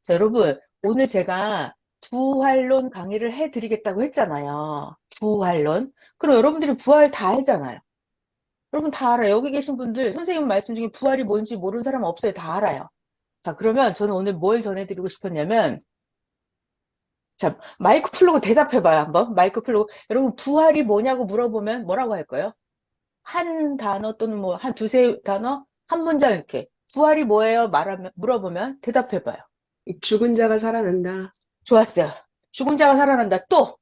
자, 여러분, 오늘 제가 부활론 강의를 해드리겠다고 했잖아요. 부활론. 그럼 여러분들이 부활 다 알잖아요. 여러분 다 알아요. 여기 계신 분들, 선생님 말씀 중에 부활이 뭔지 모르는 사람 없어요. 다 알아요. 자, 그러면 저는 오늘 뭘 전해드리고 싶었냐면, 자, 마이크 풀고 대답해봐요, 한번. 마이크 풀고. 여러분, 부활이 뭐냐고 물어보면 뭐라고 할까요? 한 단어 또는 뭐, 한 두세 단어? 한 문장 이렇게. 부활이 뭐예요? 물어보면 대답해봐요. 죽은 자가 살아난다. 좋았어요. 죽은 자가 살아난다. 또,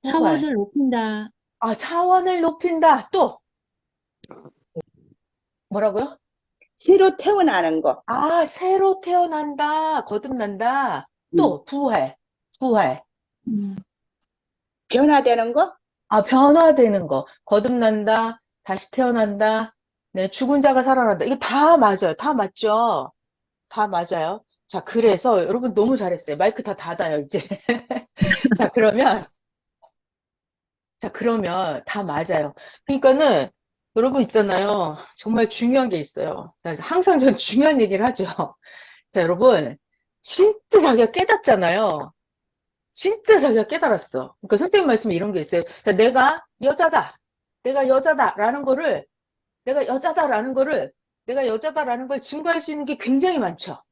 부활. 차원을 높인다. 아, 차원을 높인다. 또, 뭐라고요? 새로 태어나는 거. 아, 새로 태어난다. 거듭난다. 음. 또, 부활. 부활. 음, 변화되는 거. 아, 변화되는 거. 거듭난다. 다시 태어난다. 네, 죽은 자가 살아난다. 이거 다 맞아요. 다 맞죠? 다 맞아요. 자, 그래서 여러분 너무 잘했어요. 마이크 다 닫아요, 이제. 자, 그러면 다 맞아요. 그러니까는 여러분 있잖아요. 정말 중요한 게 있어요. 항상 전 중요한 얘기를 하죠. 자, 여러분. 진짜 자기가 깨닫잖아요. 진짜 자기가 깨달았어. 그러니까 선생님 말씀에 이런 게 있어요. 자, 내가 여자다. 내가 여자다라는 거를, 내가 여자다라는 거를, 내가 여자다라는 걸 증거할 수 있는 게 굉장히 많죠.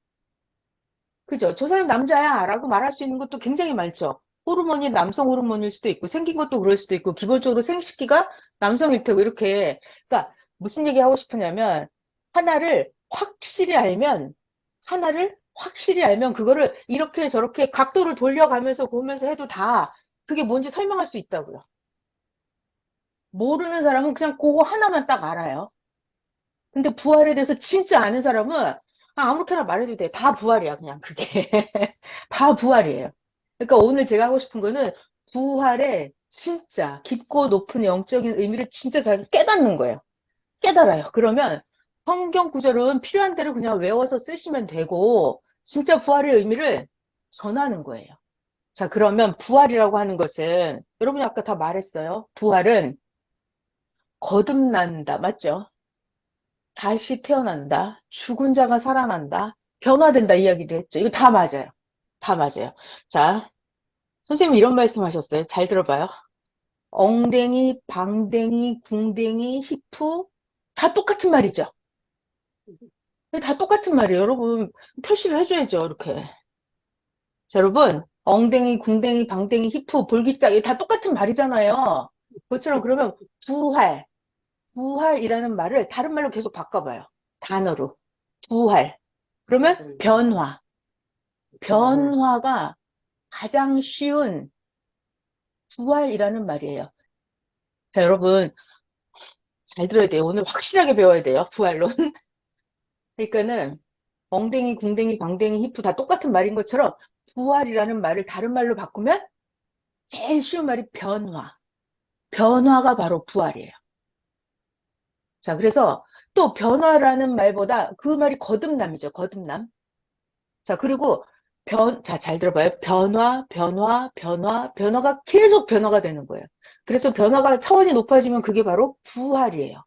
그죠? 저 사람 남자야 라고 말할 수 있는 것도 굉장히 많죠. 호르몬이 남성 호르몬일 수도 있고, 생긴 것도 그럴 수도 있고, 기본적으로 생식기가 남성일 테고, 이렇게. 그러니까, 무슨 얘기 하고 싶으냐면, 하나를 확실히 알면, 하나를 확실히 알면, 그거를 이렇게 저렇게 각도를 돌려가면서 보면서 해도 다, 그게 뭔지 설명할 수 있다고요. 모르는 사람은 그냥 그거 하나만 딱 알아요. 근데 부활에 대해서 진짜 아는 사람은 아무렇게나 말해도 돼. 다 부활이야, 그냥 그게. 다 부활이에요. 그러니까 오늘 제가 하고 싶은 거는 부활의 진짜 깊고 높은 영적인 의미를 진짜 잘 깨닫는 거예요. 깨달아요. 그러면 성경 구절은 필요한 대로 그냥 외워서 쓰시면 되고 진짜 부활의 의미를 전하는 거예요. 자, 그러면 부활이라고 하는 것은 여러분이 아까 다 말했어요. 부활은 거듭난다. 맞죠? 다시 태어난다, 죽은 자가 살아난다, 변화된다 이야기를 했죠. 이거 다 맞아요. 다 맞아요. 자, 선생님이 이런 말씀 하셨어요. 잘 들어봐요. 엉댕이, 방댕이, 궁댕이, 히프 다 똑같은 말이죠. 다 똑같은 말이에요. 여러분 표시를 해줘야죠. 이렇게. 자, 여러분 엉댕이, 궁댕이, 방댕이, 히프, 볼기짝 이게 다 똑같은 말이잖아요. 그것처럼 그러면 부활, 부활이라는 말을 다른 말로 계속 바꿔봐요. 단어로. 부활. 그러면 변화. 변화가 가장 쉬운 부활이라는 말이에요. 자, 여러분, 잘 들어야 돼요. 오늘 확실하게 배워야 돼요. 부활론. 그러니까는, 엉댕이, 궁댕이, 방댕이, 히프 다 똑같은 말인 것처럼, 부활이라는 말을 다른 말로 바꾸면, 제일 쉬운 말이 변화. 변화가 바로 부활이에요. 자, 그래서 또 변화라는 말보다 그 말이 거듭남이죠. 거듭남. 자, 그리고 자, 잘 들어봐요. 변화, 변화, 변화, 변화가 계속 변화가 되는 거예요. 그래서 변화가 차원이 높아지면 그게 바로 부활이에요.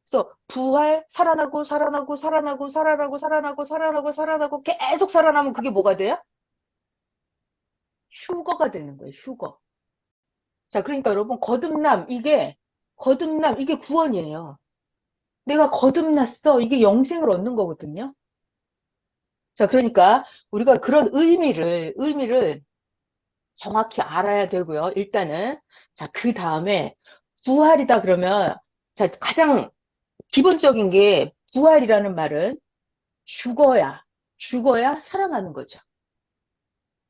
그래서 부활, 살아나고, 살아나고, 살아나고, 살아나고, 살아나고, 살아나고, 살아나고, 계속 살아나면 그게 뭐가 돼요? 휴거가 되는 거예요. 휴거. 자, 그러니까 여러분, 거듭남, 이게 구원이에요. 내가 거듭났어. 이게 영생을 얻는 거거든요. 자, 그러니까 우리가 그런 의미를 정확히 알아야 되고요. 일단은. 자, 그 다음에 부활이다 그러면 자, 가장 기본적인 게 부활이라는 말은 죽어야 살아나는 거죠.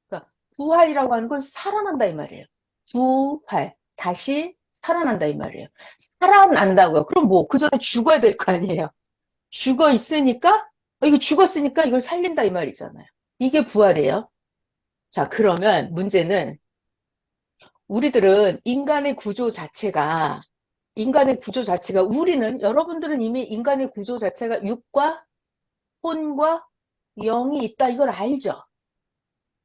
그러니까 부활이라고 하는 건 살아난다 이 말이에요. 부활, 다시 살아난다 이 말이에요. 살아난다고요. 그럼 뭐, 그 전에 죽어야 될 거 아니에요. 죽어 있으니까, 이거 죽었으니까 이걸 살린다 이 말이잖아요. 이게 부활이에요. 자, 그러면 문제는 우리들은 여러분들은 이미 인간의 구조 자체가 육과 혼과 영이 있다 이걸 알죠.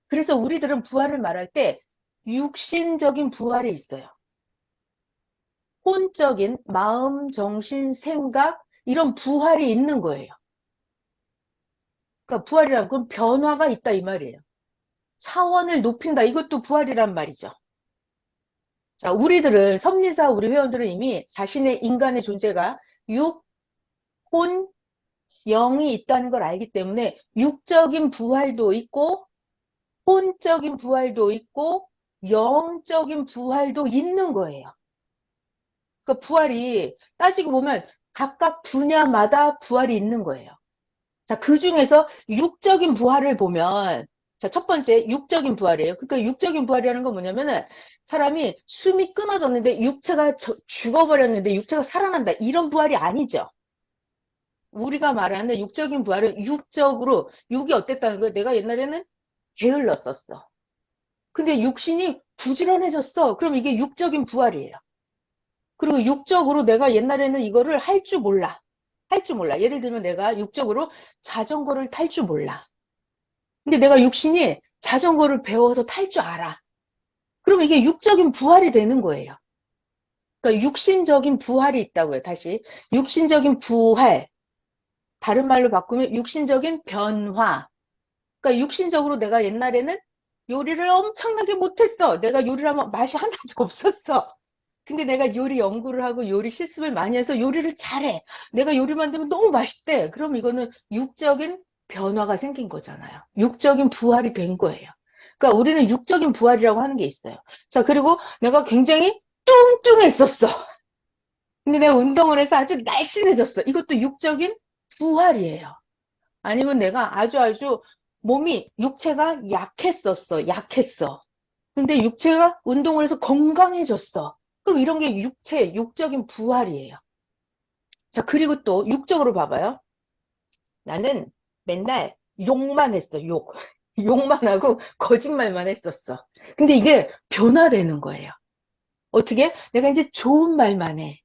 그래서 우리들은 부활을 말할 때 육신적인 부활이 있어요. 혼적인 마음, 정신, 생각 이런 부활이 있는 거예요. 그러니까 부활이란 건 변화가 있다 이 말이에요. 차원을 높인다. 이것도 부활이란 말이죠. 자, 우리들은 섭리사 우리 회원들은 이미 자신의 인간의 존재가 육, 혼, 영이 있다는 걸 알기 때문에 육적인 부활도 있고 혼적인 부활도 있고 영적인 부활도 있는 거예요. 그러니까 부활이 따지고 보면 각각 분야마다 부활이 있는 거예요. 자, 그 중에서 육적인 부활을 보면, 자, 첫 번째, 육적인 부활이에요. 그러니까 육적인 부활이라는 건 뭐냐면은, 사람이 숨이 끊어졌는데, 육체가 죽어버렸는데, 육체가 살아난다. 이런 부활이 아니죠. 우리가 말하는 육적인 부활은 육적으로, 육이 어땠다는 거예요? 내가 옛날에는 게을렀었어. 근데 육신이 부지런해졌어. 그럼 이게 육적인 부활이에요. 그리고 육적으로 내가 옛날에는 이거를 할 줄 몰라. 할 줄 몰라. 예를 들면 내가 육적으로 자전거를 탈 줄 몰라. 근데 내가 육신이 자전거를 배워서 탈 줄 알아. 그럼 이게 육적인 부활이 되는 거예요. 그러니까 육신적인 부활이 있다고요. 다시. 육신적인 부활. 다른 말로 바꾸면 육신적인 변화. 그러니까 육신적으로 내가 옛날에는 요리를 엄청나게 못했어. 내가 요리를 하면 맛이 하나도 없었어. 근데 내가 요리 연구를 하고 요리 실습을 많이 해서 요리를 잘해. 내가 요리 만들면 너무 맛있대. 그럼 이거는 육적인 변화가 생긴 거잖아요. 육적인 부활이 된 거예요. 그러니까 우리는 육적인 부활이라고 하는 게 있어요. 자, 그리고 내가 굉장히 뚱뚱했었어. 근데 내가 운동을 해서 아주 날씬해졌어. 이것도 육적인 부활이에요. 아니면 내가 아주 몸이, 육체가 약했었어. 약했어. 근데 육체가 운동을 해서 건강해졌어. 그럼 이런 게 육체, 육적인 부활이에요. 자, 그리고 또 육적으로 봐봐요. 나는 맨날 욕만 했어, 욕. 욕만 하고 거짓말만 했었어. 근데 이게 변화되는 거예요. 어떻게? 내가 이제 좋은 말만 해.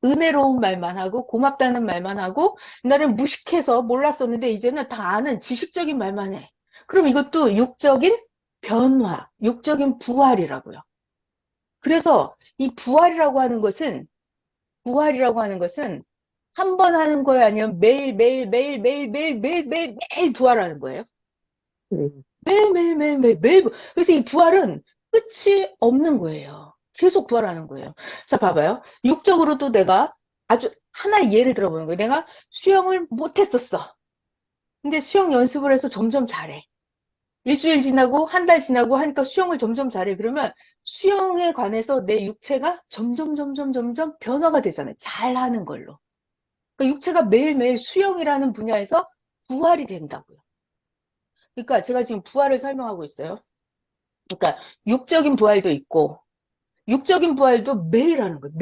은혜로운 말만 하고 고맙다는 말만 하고 나는 무식해서 몰랐었는데 이제는 다 아는 지식적인 말만 해. 그럼 이것도 육적인 변화, 육적인 부활이라고요. 그래서 이 부활이라고 하는 것은 한 번 하는 거예요? 아니면 매일 부활하는 거예요? 음. 매일. 그래서 이 부활은 끝이 없는 거예요. 계속 부활하는 거예요. 자, 봐봐요. 육적으로도 내가 아주 하나의 예를 들어보는 거예요. 내가 수영을 못했었어. 근데 수영 연습을 해서 점점 잘해. 일주일 지나고 한 달 지나고 하니까 수영을 점점 잘해. 그러면 수영에 관해서 내 육체가 점점 변화가 되잖아요. 잘하는 걸로. 그러니까 육체가 매일매일 수영이라는 분야에서 부활이 된다고요. 그러니까 제가 지금 부활을 설명하고 있어요. 그러니까 육적인 부활도 있고 육적인 부활도 매일 하는 거예요.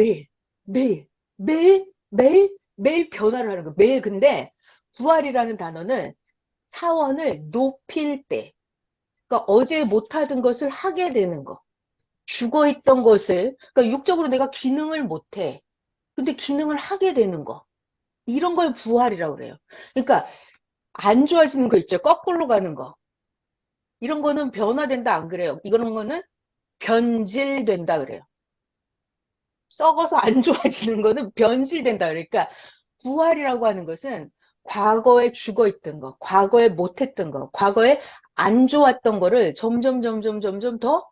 매일, 매일 변화를 하는 거예요. 매일. 근데 부활이라는 단어는 차원을 높일 때, 그러니까 어제 못하던 것을 하게 되는 거. 죽어 있던 것을, 그러니까 육적으로 내가 기능을 못해. 근데 기능을 하게 되는 거. 이런 걸 부활이라고 그래요. 그러니까 안 좋아지는 거 있죠. 거꾸로 가는 거. 이런 거는 변화된다 안 그래요. 이런 거는 변질된다 그래요. 썩어서 안 좋아지는 거는 변질된다. 그러니까 부활이라고 하는 것은 과거에 죽어 있던 거, 과거에 못했던 거, 과거에 안 좋았던 거를 점점 더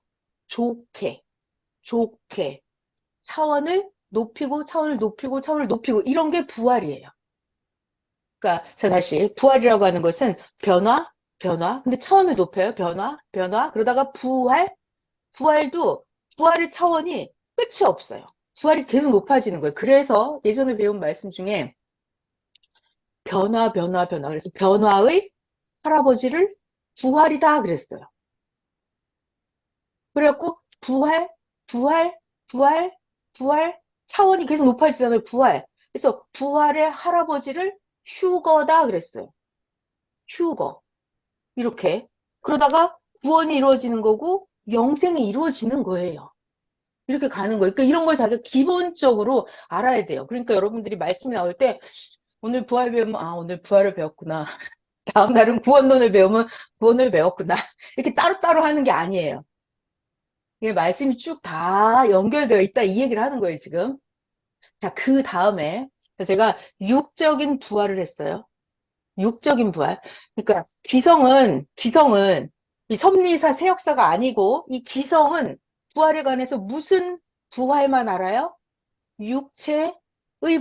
좋게, 좋게 차원을 높이고 이런 게 부활이에요. 그러니까 자 다시 부활이라고 하는 것은 변화. 근데 차원을 높여요. 변화. 그러다가 부활도 부활의 차원이 끝이 없어요. 부활이 계속 높아지는 거예요. 그래서 예전에 배운 말씀 중에 변화. 그래서 변화의 할아버지를 부활이다 그랬어요. 그래갖고 부활, 부활, 부활, 차원이 계속 높아지잖아요. 부활. 그래서 부활의 할아버지를 휴거다 그랬어요. 휴거. 이렇게. 그러다가 구원이 이루어지는 거고 영생이 이루어지는 거예요. 이렇게 가는 거예요. 그러니까 이런 걸 자기가 기본적으로 알아야 돼요. 그러니까 여러분들이 말씀이 나올 때 오늘 부활 배우면 아 오늘 부활을 배웠구나. 다음 날은 구원론을 배우면 구원을 배웠구나. 이렇게 따로따로 하는 게 아니에요. 이게 말씀이 쭉 다 연결되어 있다 이 얘기를 하는 거예요, 지금. 자, 그 다음에 제가 육적인 부활을 했어요. 육적인 부활. 그러니까 기성은 이 섭리사 세역사가 아니고 이 기성은 부활에 관해서 무슨 부활만 알아요? 육체의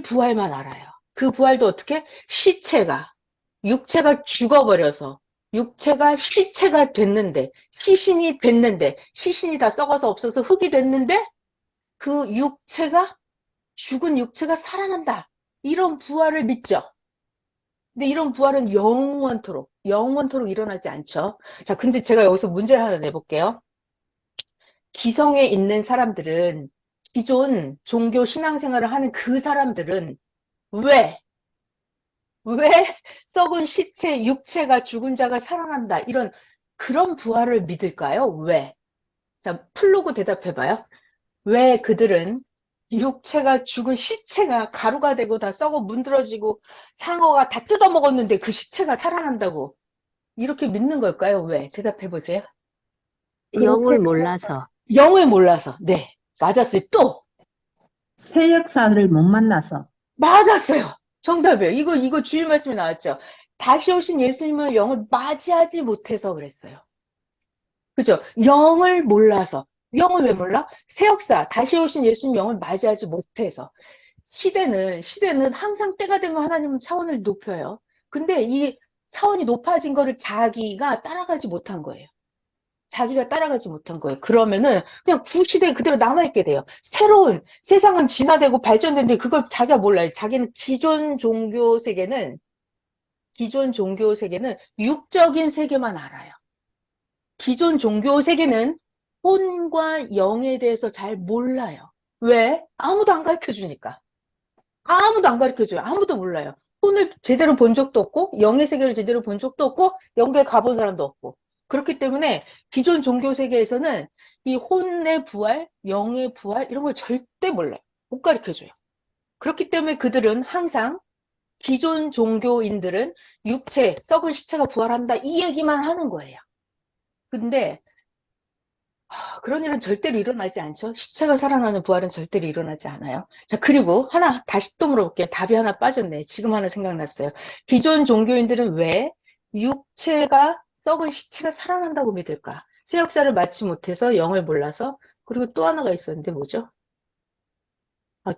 부활만 알아요. 그 부활도 어떻게? 육체가 죽어버려서, 육체가 시체가 됐는데, 시신이 다 썩어서 없어서 흙이 됐는데, 그 죽은 육체가 살아난다. 이런 부활을 믿죠. 근데 이런 부활은 영원토록 일어나지 않죠. 자, 근데 제가 여기서 문제를 하나 내볼게요. 기성에 있는 사람들은, 기존 종교 신앙생활을 하는 그 사람들은 왜, 왜 썩은 시체, 육체가 죽은 자가 살아난다. 그런 부활을 믿을까요? 왜? 자, 플로그 대답해봐요. 왜 그들은 육체가 죽은 시체가 가루가 되고 다 썩어 문드러지고 상어가 다 뜯어먹었는데 그 시체가 살아난다고 이렇게 믿는 걸까요? 왜? 대답해보세요. 그렇게 영을 몰라서. 영을 몰라서. 네, 맞았어요. 또 새 역사를 못 만나서. 맞았어요. 정답이에요. 이거 주일 말씀에 나왔죠. 다시 오신 예수님을 영을 맞이하지 못해서 그랬어요. 그죠? 영을 몰라서. 영을 왜 몰라? 새 역사, 다시 오신 예수님 영을 맞이하지 못해서. 시대는 항상 때가 되면 하나님은 차원을 높여요. 근데 이 차원이 높아진 거를 자기가 따라가지 못한 거예요. 그러면은 그냥 구시대에 그대로 남아있게 돼요. 새로운 세상은 진화되고 발전되는데 그걸 자기가 몰라요. 자기는 기존 종교 세계는 육적인 세계만 알아요. 기존 종교 세계는 혼과 영에 대해서 잘 몰라요. 왜? 아무도 안 가르쳐 주니까. 아무도 안 가르쳐 줘요. 아무도 몰라요. 혼을 제대로 본 적도 없고, 영의 세계를 제대로 본 적도 없고, 영계 가본 사람도 없고. 그렇기 때문에 기존 종교 세계에서는 이 혼의 부활, 영의 부활, 이런 걸 절대 몰라요. 못 가르쳐 줘요. 그렇기 때문에 그들은 항상 기존 종교인들은 썩은 시체가 부활한다. 이 얘기만 하는 거예요. 근데 그런 일은 절대로 일어나지 않죠. 시체가 살아나는 부활은 절대로 일어나지 않아요. 자, 그리고 하나 다시 또 물어볼게요. 답이 하나 빠졌네. 지금 하나 생각났어요. 기존 종교인들은 왜 썩은 시체가 살아난다고 믿을까? 새 역사를 마치 못해서 영을 몰라서. 그리고 또 하나가 있었는데 뭐죠?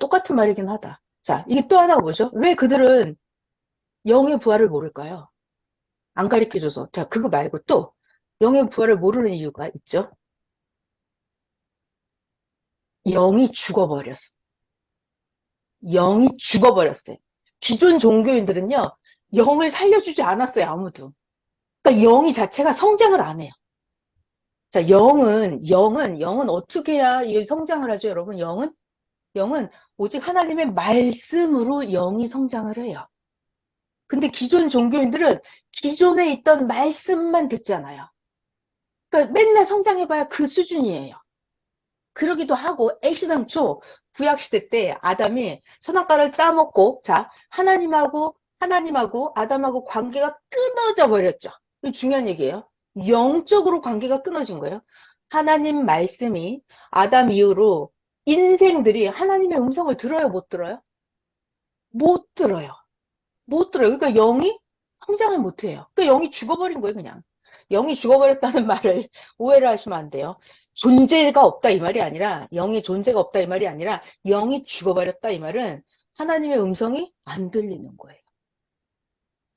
똑같은 말이긴 하다. 자, 이게 또 하나가 뭐죠? 왜 그들은 영의 부활을 모를까요? 안 가르쳐줘서. 자, 그거 말고 또 영의 부활을 모르는 이유가 있죠. 영이 죽어버려서. 영이 죽어버렸어요. 기존 종교인들은요, 영을 살려주지 않았어요, 아무도. 그러니까 영이 자체가 성장을 안 해요. 자, 영은 어떻게 해야 이 성장을 하죠, 여러분? 영은 오직 하나님의 말씀으로 영이 성장을 해요. 근데 기존 종교인들은 기존에 있던 말씀만 듣잖아요. 그러니까 맨날 성장해봐야 그 수준이에요. 그러기도 하고 애시당초 구약시대 때 아담이 선악과를 따먹고 자 하나님하고 아담하고 관계가 끊어져 버렸죠. 이거 중요한 얘기예요. 영적으로 관계가 끊어진 거예요. 하나님 말씀이 아담 이후로 인생들이 하나님의 음성을 들어요, 못 들어요? 못 들어요. 못 들어요. 그러니까 영이 성장을 못 해요. 그러니까 영이 죽어버린 거예요, 그냥. 영이 죽어버렸다는 말을 오해를 하시면 안 돼요. 존재가 없다 이 말이 아니라 영의 존재가 없다 이 말이 아니라 영이 죽어버렸다 이 말은 하나님의 음성이 안 들리는 거예요.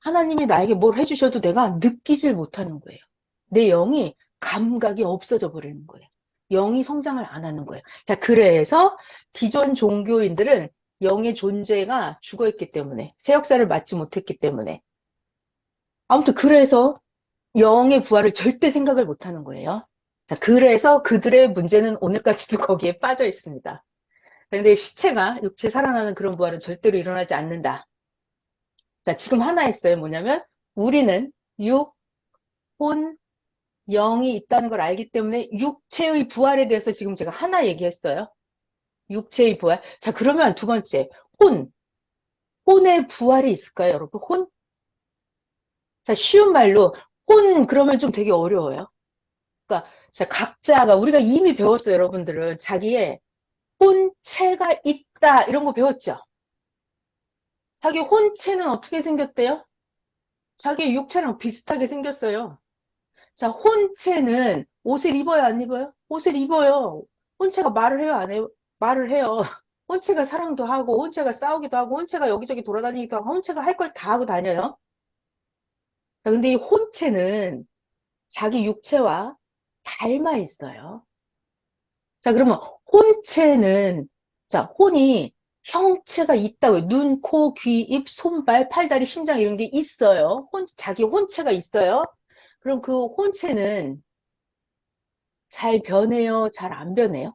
하나님이 나에게 뭘 해주셔도 내가 느끼질 못하는 거예요. 내 영이 감각이 없어져 버리는 거예요. 영이 성장을 안 하는 거예요. 자, 그래서 기존 종교인들은 영의 존재가 죽어있기 때문에 새 역사를 맞지 못했기 때문에 아무튼 그래서 영의 부활을 절대 생각을 못하는 거예요. 자, 그래서 그들의 문제는 오늘까지도 거기에 빠져 있습니다. 근데 육체 살아나는 그런 부활은 절대로 일어나지 않는다. 자, 지금 하나 했어요. 뭐냐면 우리는 혼, 영이 있다는 걸 알기 때문에 육체의 부활에 대해서 지금 제가 하나 얘기했어요. 육체의 부활. 자, 그러면 두 번째, 혼의 부활이 있을까요, 여러분? 자, 쉬운 말로, 그러면 좀 되게 어려워요. 그러니까, 자, 각자가, 우리가 이미 배웠어요, 여러분들은. 자기의 혼체가 있다, 이런 거 배웠죠? 자기 혼체는 어떻게 생겼대요? 자기 육체랑 비슷하게 생겼어요. 자, 혼체는 옷을 입어요, 안 입어요? 옷을 입어요. 혼체가 말을 해요, 안 해요? 말을 해요. 혼체가 사랑도 하고, 혼체가 싸우기도 하고, 혼체가 여기저기 돌아다니기도 하고, 혼체가 할 걸 다 하고 다녀요. 자, 근데 이 혼체는 자기 육체와 닮아 있어요. 자, 그러면 혼체는, 자, 혼이 형체가 있다고요. 눈, 코, 귀, 입, 손발, 팔다리, 심장 이런 게 있어요. 자기 혼체가 있어요. 그럼 그 혼체는 잘 변해요? 잘 안 변해요?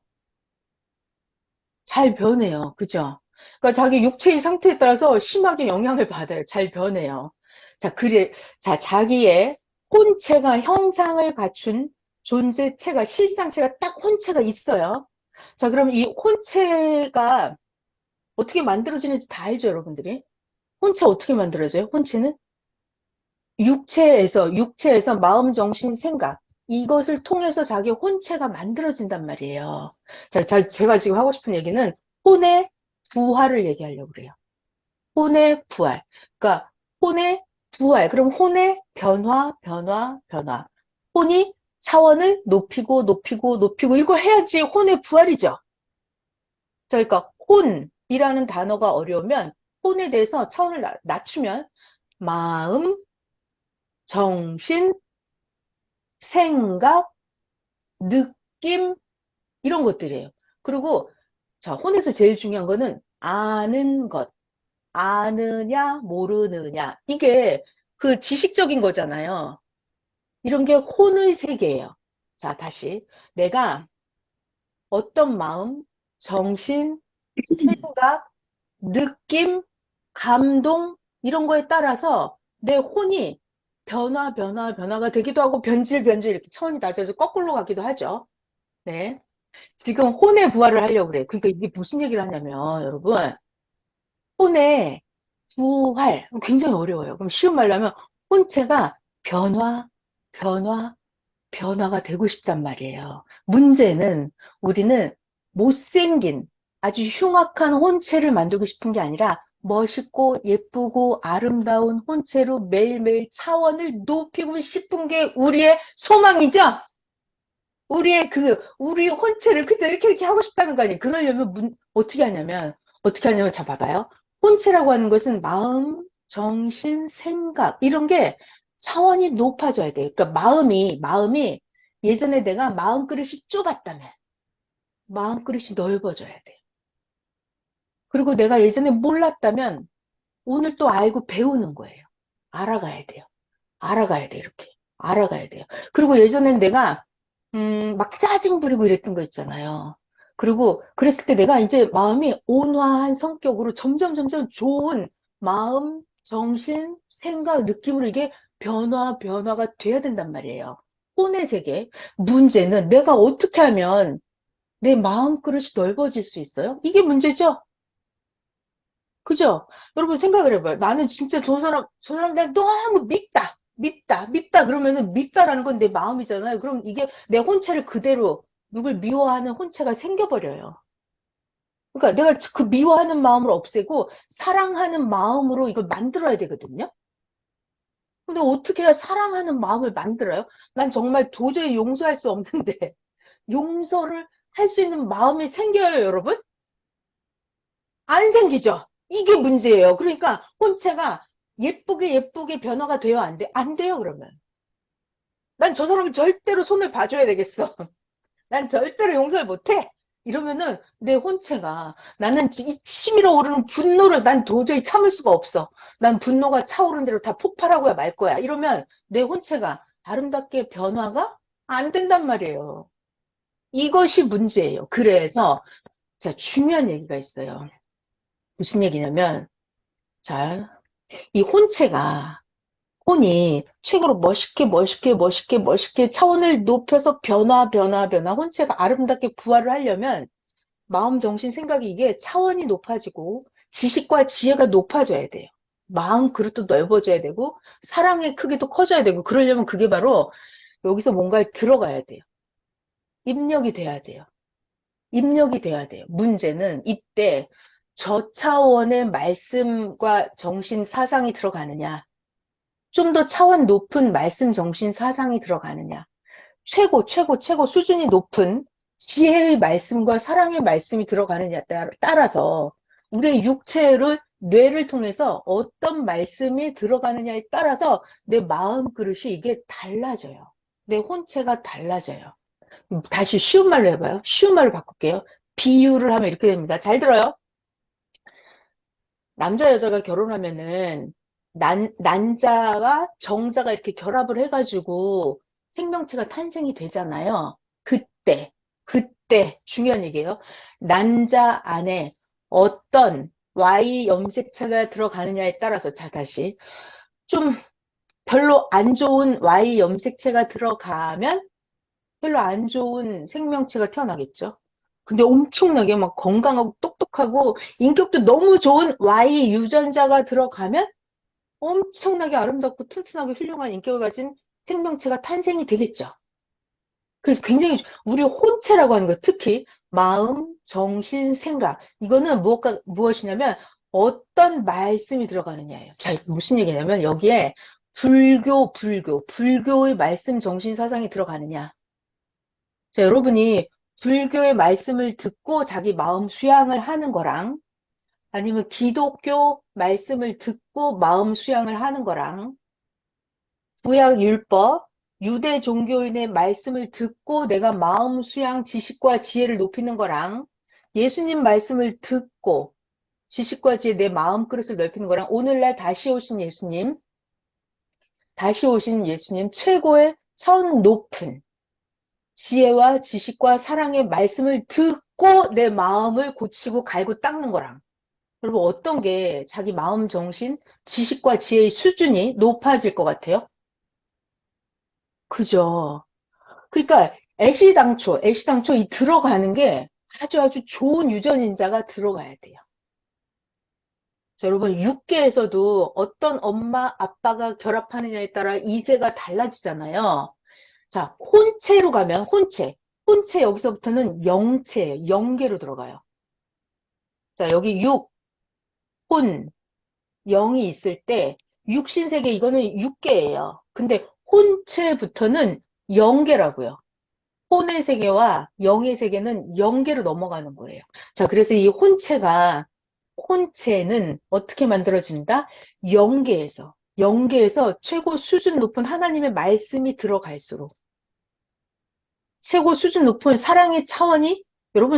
잘 변해요. 그죠? 그러니까 자기 육체의 상태에 따라서 심하게 영향을 받아요. 잘 변해요. 자, 자, 자기의 혼체가 형상을 갖춘 존재체가, 실상체가 딱 혼체가 있어요. 자, 그럼 이 혼체가 어떻게 만들어지는지 다 알죠, 여러분들이? 혼체 어떻게 만들어져요? 혼체는 육체에서 마음, 정신, 생각 이것을 통해서 자기 혼체가 만들어진단 말이에요. 자, 제가 지금 하고 싶은 얘기는 혼의 부활을 얘기하려고 그래요. 혼의 부활. 그러니까 혼의 부활. 그럼 혼의 변화, 변화, 변화. 혼이 차원을 높이고 높이고 높이고 이걸 해야지 혼의 부활이죠. 자, 그러니까 혼이라는 단어가 어려우면 혼에 대해서 차원을 낮추면 마음, 정신, 생각, 느낌 이런 것들이에요. 그리고 자, 혼에서 제일 중요한 거는 아는 것. 아느냐, 모르느냐. 이게 그 지식적인 거잖아요. 이런 게 혼의 세계예요. 자, 다시. 내가 어떤 마음, 정신, 생각, 느낌, 감동, 이런 거에 따라서 내 혼이 변화가 되기도 하고 변질 이렇게 차원이 낮아져 거꾸로 가기도 하죠. 네. 지금 혼의 부활을 하려고 그래요. 그러니까 이게 무슨 얘기를 하냐면, 여러분, 혼의 부활. 굉장히 어려워요. 그럼 쉬운 말로 하면, 혼체가 변화, 변화, 변화가 되고 싶단 말이에요. 문제는 우리는 못생긴 아주 흉악한 혼체를 만들고 싶은 게 아니라 멋있고 예쁘고 아름다운 혼체로 매일매일 차원을 높이고 싶은 게 우리의 소망이죠? 우리 혼체를 그저 이렇게 하고 싶다는 거 아니에요. 그러려면 어떻게 하냐면, 자, 봐봐요. 혼체라고 하는 것은 마음, 정신, 생각, 이런 게 차원이 높아져야 돼요. 그러니까 마음이 예전에 내가 마음그릇이 좁았다면, 마음그릇이 넓어져야 돼요. 그리고 내가 예전에 몰랐다면, 오늘 또 알고 배우는 거예요. 알아가야 돼요. 알아가야 돼, 이렇게. 알아가야 돼요. 그리고 예전엔 내가 막 짜증 부리고 이랬던 거 있잖아요. 그리고 그랬을 때 내가 이제 마음이 온화한 성격으로 점점 좋은 마음, 정신, 생각, 느낌으로 이게 변화가 돼야 된단 말이에요. 혼의 세계. 문제는 내가 어떻게 하면 내 마음 그릇이 넓어질 수 있어요? 이게 문제죠? 그죠? 여러분 생각을 해봐요. 나는 진짜 저 사람 내가 너무 밉다. 그러면은 밉다라는 건 내 마음이잖아요. 그럼 이게 내 혼체를 그대로 누굴 미워하는 혼체가 생겨버려요. 그러니까 내가 그 미워하는 마음을 없애고 사랑하는 마음으로 이걸 만들어야 되거든요. 근데 어떻게 해야 사랑하는 마음을 만들어요? 난 정말 도저히 용서할 수 없는데 용서를 할 수 있는 마음이 생겨요, 여러분? 안 생기죠. 이게 문제예요. 그러니까 혼체가 예쁘게 변화가 돼요, 안 돼? 안 돼요, 그러면. 난 저 사람을 절대로 손을 봐줘야 되겠어. 난 절대로 용서를 못해. 이러면은 내 혼체가 나는 이 치밀어 오르는 분노를 난 도저히 참을 수가 없어. 난 분노가 차오르는 대로 다 폭발하고야 말 거야. 이러면 내 혼체가 아름답게 변화가 안 된단 말이에요. 이것이 문제예요. 그래서 자, 중요한 얘기가 있어요. 무슨 얘기냐면 자, 이 혼이 최고로 멋있게 차원을 높여서 변화 혼체가 아름답게 부활을 하려면 마음, 정신, 생각이 이게 차원이 높아지고 지식과 지혜가 높아져야 돼요. 마음 그릇도 넓어져야 되고 사랑의 크기도 커져야 되고 그러려면 그게 바로 여기서 뭔가에 들어가야 돼요. 입력이 돼야 돼요. 입력이 돼야 돼요. 문제는 이때 저차원의 말씀과 정신, 사상이 들어가느냐 좀 더 차원 높은 말씀, 정신, 사상이 들어가느냐. 최고 수준이 높은 지혜의 말씀과 사랑의 말씀이 들어가느냐에 따라서 우리의 육체를, 뇌를 통해서 어떤 말씀이 들어가느냐에 따라서 내 마음 그릇이 이게 달라져요. 내 혼체가 달라져요. 다시 쉬운 말로 해봐요. 쉬운 말로 바꿀게요. 비유를 하면 이렇게 됩니다. 잘 들어요. 남자 여자가 결혼하면은 난자와 정자가 이렇게 결합을 해가지고 생명체가 탄생이 되잖아요. 그때 중요한 얘기예요. 난자 안에 어떤 Y 염색체가 들어가느냐에 따라서, 자, 다시 좀 별로 안 좋은 Y 염색체가 들어가면 별로 안 좋은 생명체가 태어나겠죠. 근데 엄청나게 막 건강하고 똑똑하고 인격도 너무 좋은 Y 유전자가 들어가면 엄청나게 아름답고 튼튼하고 훌륭한 인격을 가진 생명체가 탄생이 되겠죠. 그래서 굉장히 우리 혼체라고 하는 거, 특히 마음, 정신, 생각, 이거는 무엇이냐면 어떤 말씀이 들어가느냐예요. 자, 무슨 얘기냐면 여기에 불교의 말씀, 정신, 사상이 들어가느냐. 자, 여러분이 불교의 말씀을 듣고 자기 마음 수양을 하는 거랑 아니면 기독교 말씀을 듣고 마음 수양을 하는 거랑 구약 율법, 유대 종교인의 말씀을 듣고 내가 마음 수양, 지식과 지혜를 높이는 거랑 예수님 말씀을 듣고 지식과 지혜, 내 마음 그릇을 넓히는 거랑 오늘날 다시 오신 예수님 최고의 차원 높은 지혜와 지식과 사랑의 말씀을 듣고 내 마음을 고치고 갈고 닦는 거랑 여러분 어떤 게 자기 마음, 정신, 지식과 지혜의 수준이 높아질 것 같아요? 그죠? 그러니까 애시당초 이 들어가는 게 아주 좋은 유전인자가 들어가야 돼요. 자, 여러분 육계에서도 어떤 엄마, 아빠가 결합하느냐에 따라 이세가 달라지잖아요. 자, 혼체로 가면 혼체 여기서부터는 영체예요. 영계로 들어가요. 자, 여기 혼, 영이 있을 때 육신세계 이거는 육계예요. 근데 혼체부터는 영계라고요. 혼의 세계와 영의 세계는 영계로 넘어가는 거예요. 자, 그래서 이 혼체는 어떻게 만들어진다? 영계에서 최고 수준 높은 하나님의 말씀이 들어갈수록 최고 수준 높은 사랑의 차원이, 여러분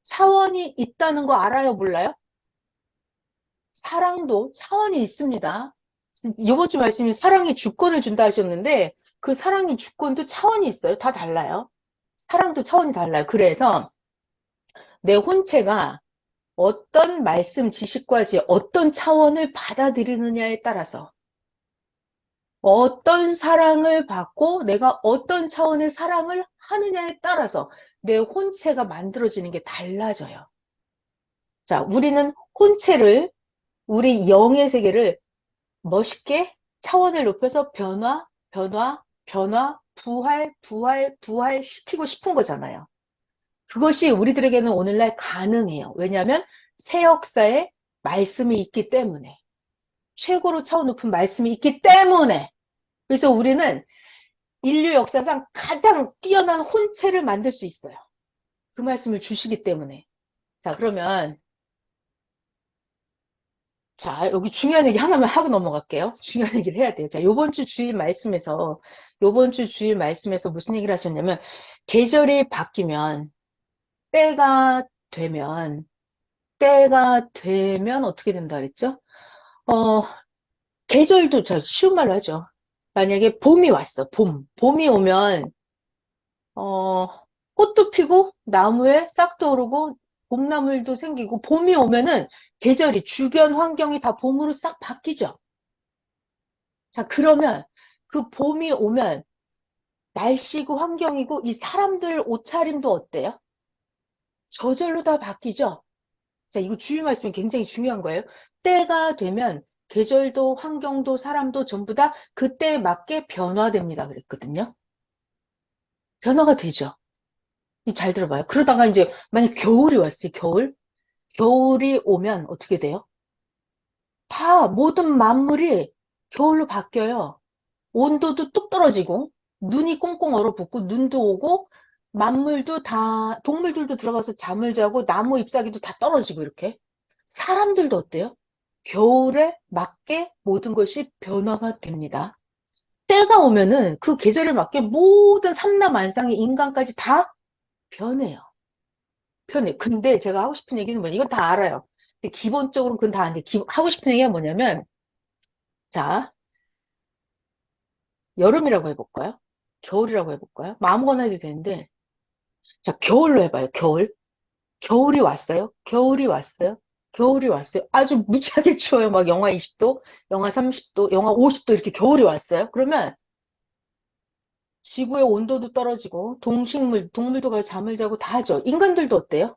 차원이 있다는 거 알아요? 몰라요? 사랑도 차원이 있습니다. 이번 주 말씀이 사랑이 주권을 준다 하셨는데 그 사랑의 주권도 차원이 있어요. 다 달라요. 사랑도 차원이 달라요. 그래서 내 혼체가 어떤 말씀, 지식과 지혜, 어떤 차원을 받아들이느냐에 따라서 어떤 사랑을 받고 내가 어떤 차원의 사랑을 하느냐에 따라서 내 혼체가 만들어지는 게 달라져요. 자, 우리는 우리 영의 세계를 멋있게 차원을 높여서 부활시키고 싶은 거잖아요. 그것이 우리들에게는 오늘날 가능해요. 왜냐하면 새 역사에 말씀이 있기 때문에. 최고로 차원 높은 말씀이 있기 때문에. 그래서 우리는 인류 역사상 가장 뛰어난 혼체를 만들 수 있어요. 그 말씀을 주시기 때문에. 자, 그러면 자, 여기 중요한 얘기 하나만 하고 넘어갈게요. 중요한 얘기를 해야 돼요. 자, 요번 주 주일 말씀에서 무슨 얘기를 하셨냐면, 계절이 바뀌면, 때가 되면, 어떻게 된다 그랬죠? 어, 계절도, 자, 쉬운 말로 하죠. 만약에 봄이 왔어, 봄이 오면, 어, 꽃도 피고, 나무에 싹도 오르고, 봄나물도 생기고, 봄이 오면은 주변 환경이 다 봄으로 싹 바뀌죠. 자, 그러면 그 봄이 오면 날씨고 환경이고 이 사람들 옷차림도 어때요? 저절로 다 바뀌죠? 자, 이거 주의 말씀이 굉장히 중요한 거예요. 때가 되면 계절도 환경도 사람도 전부 다 그때에 맞게 변화됩니다. 그랬거든요. 변화가 되죠. 잘 들어봐요. 그러다가 이제 만약 겨울이 왔어요. 겨울이 오면 어떻게 돼요? 다 모든 만물이 겨울로 바뀌어요. 온도도 뚝 떨어지고, 눈이 꽁꽁 얼어붙고, 눈도 오고, 만물도 다, 동물들도 들어가서 잠을 자고, 나무 잎사귀도 다 떨어지고, 이렇게. 사람들도 어때요? 겨울에 맞게 모든 것이 변화가 됩니다. 때가 오면은 그 계절에 맞게 모든 삼라만상의 인간까지 다 변해요. 변해. 근데 제가 하고 싶은 얘기는 뭐냐, 이건 다 알아요. 근데 기본적으로 그건 다 아는데, 하고 싶은 얘기가 뭐냐면, 자, 여름이라고 해볼까요? 겨울이라고 해볼까요? 뭐 아무거나 해도 되는데, 자, 겨울로 해봐요. 겨울. 겨울이 왔어요. 겨울이 왔어요. 겨울이 왔어요. 아주 무지하게 추워요. 막 영하 20도, 영하 30도, 영하 50도 이렇게 겨울이 왔어요. 그러면 지구의 온도도 떨어지고, 동물도 가서 잠을 자고 다 하죠. 인간들도 어때요?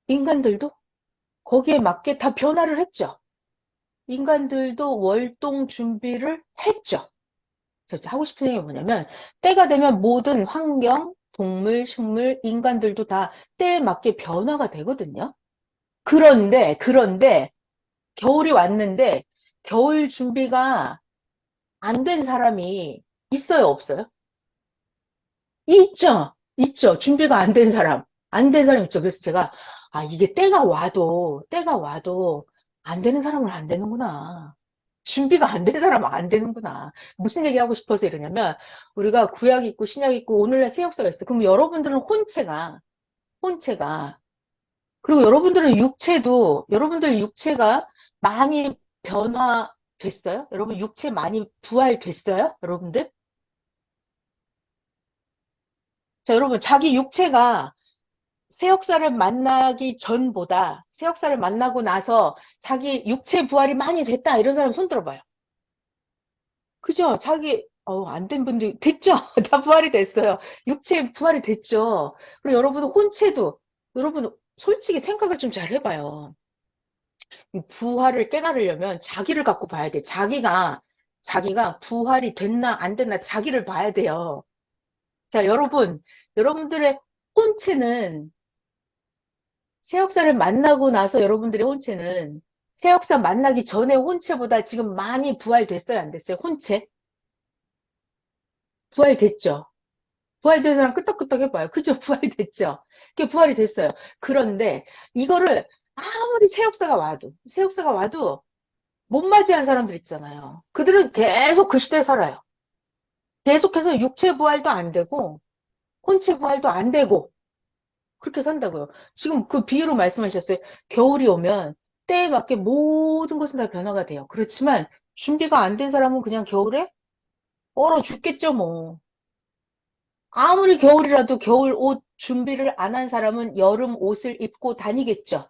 인간들도 거기에 맞게 다 변화를 했죠. 인간들도 월동 준비를 했죠. 저 하고 싶은 얘기가 뭐냐면, 때가 되면 모든 환경, 동물, 식물, 인간들도 다 때에 맞게 변화가 되거든요. 그런데, 겨울이 왔는데, 겨울 준비가 안 된 사람이 있어요, 없어요? 있죠, 있죠. 준비가 안 된 사람. 안 된 사람 있죠. 그래서 제가, 아, 이게 때가 와도 안 되는 사람은 안 되는구나. 준비가 안 된 사람은 안 되는구나. 무슨 얘기 하고 싶어서 이러냐면, 우리가 구약이 있고 신약이 있고 오늘날 새 역사가 있어. 그럼 여러분들은 혼체가, 그리고 여러분들 육체가 많이 변화됐어요? 여러분 육체 많이 부활됐어요? 여러분들? 자, 여러분, 자기 육체가 새 역사를 만나기 전보다 새 역사를 만나고 나서 자기 육체 부활이 많이 됐다. 이런 사람 손 들어봐요. 그죠? 안 된 분들, 됐죠? 다 부활이 됐어요. 육체 부활이 됐죠? 그리고 여러분 혼체도, 여러분 솔직히 생각을 좀 잘 해봐요. 이 부활을 깨달으려면 자기를 갖고 봐야 돼. 자기가 부활이 됐나 안 됐나 자기를 봐야 돼요. 자, 여러분들의 혼체는 새 역사를 만나고 나서 여러분들의 혼체는 새 역사 만나기 전에 혼체보다 지금 많이 부활됐어요? 안 됐어요? 혼체? 부활됐죠? 부활된 사람 끄떡끄떡 해봐요. 그죠? 부활됐죠? 그게 부활이 됐어요. 그런데 이거를 아무리 새 역사가 와도 못 맞이한 사람들 있잖아요. 그들은 계속 그 시대에 살아요. 계속해서 육체 부활도 안 되고, 혼체 부활도 안 되고, 그렇게 산다고요. 지금 그 비유로 말씀하셨어요. 겨울이 오면 때에 맞게 모든 것은 다 변화가 돼요. 그렇지만 준비가 안 된 사람은 그냥 겨울에 얼어 죽겠죠, 뭐. 아무리 겨울이라도 겨울 옷 준비를 안 한 사람은 여름 옷을 입고 다니겠죠.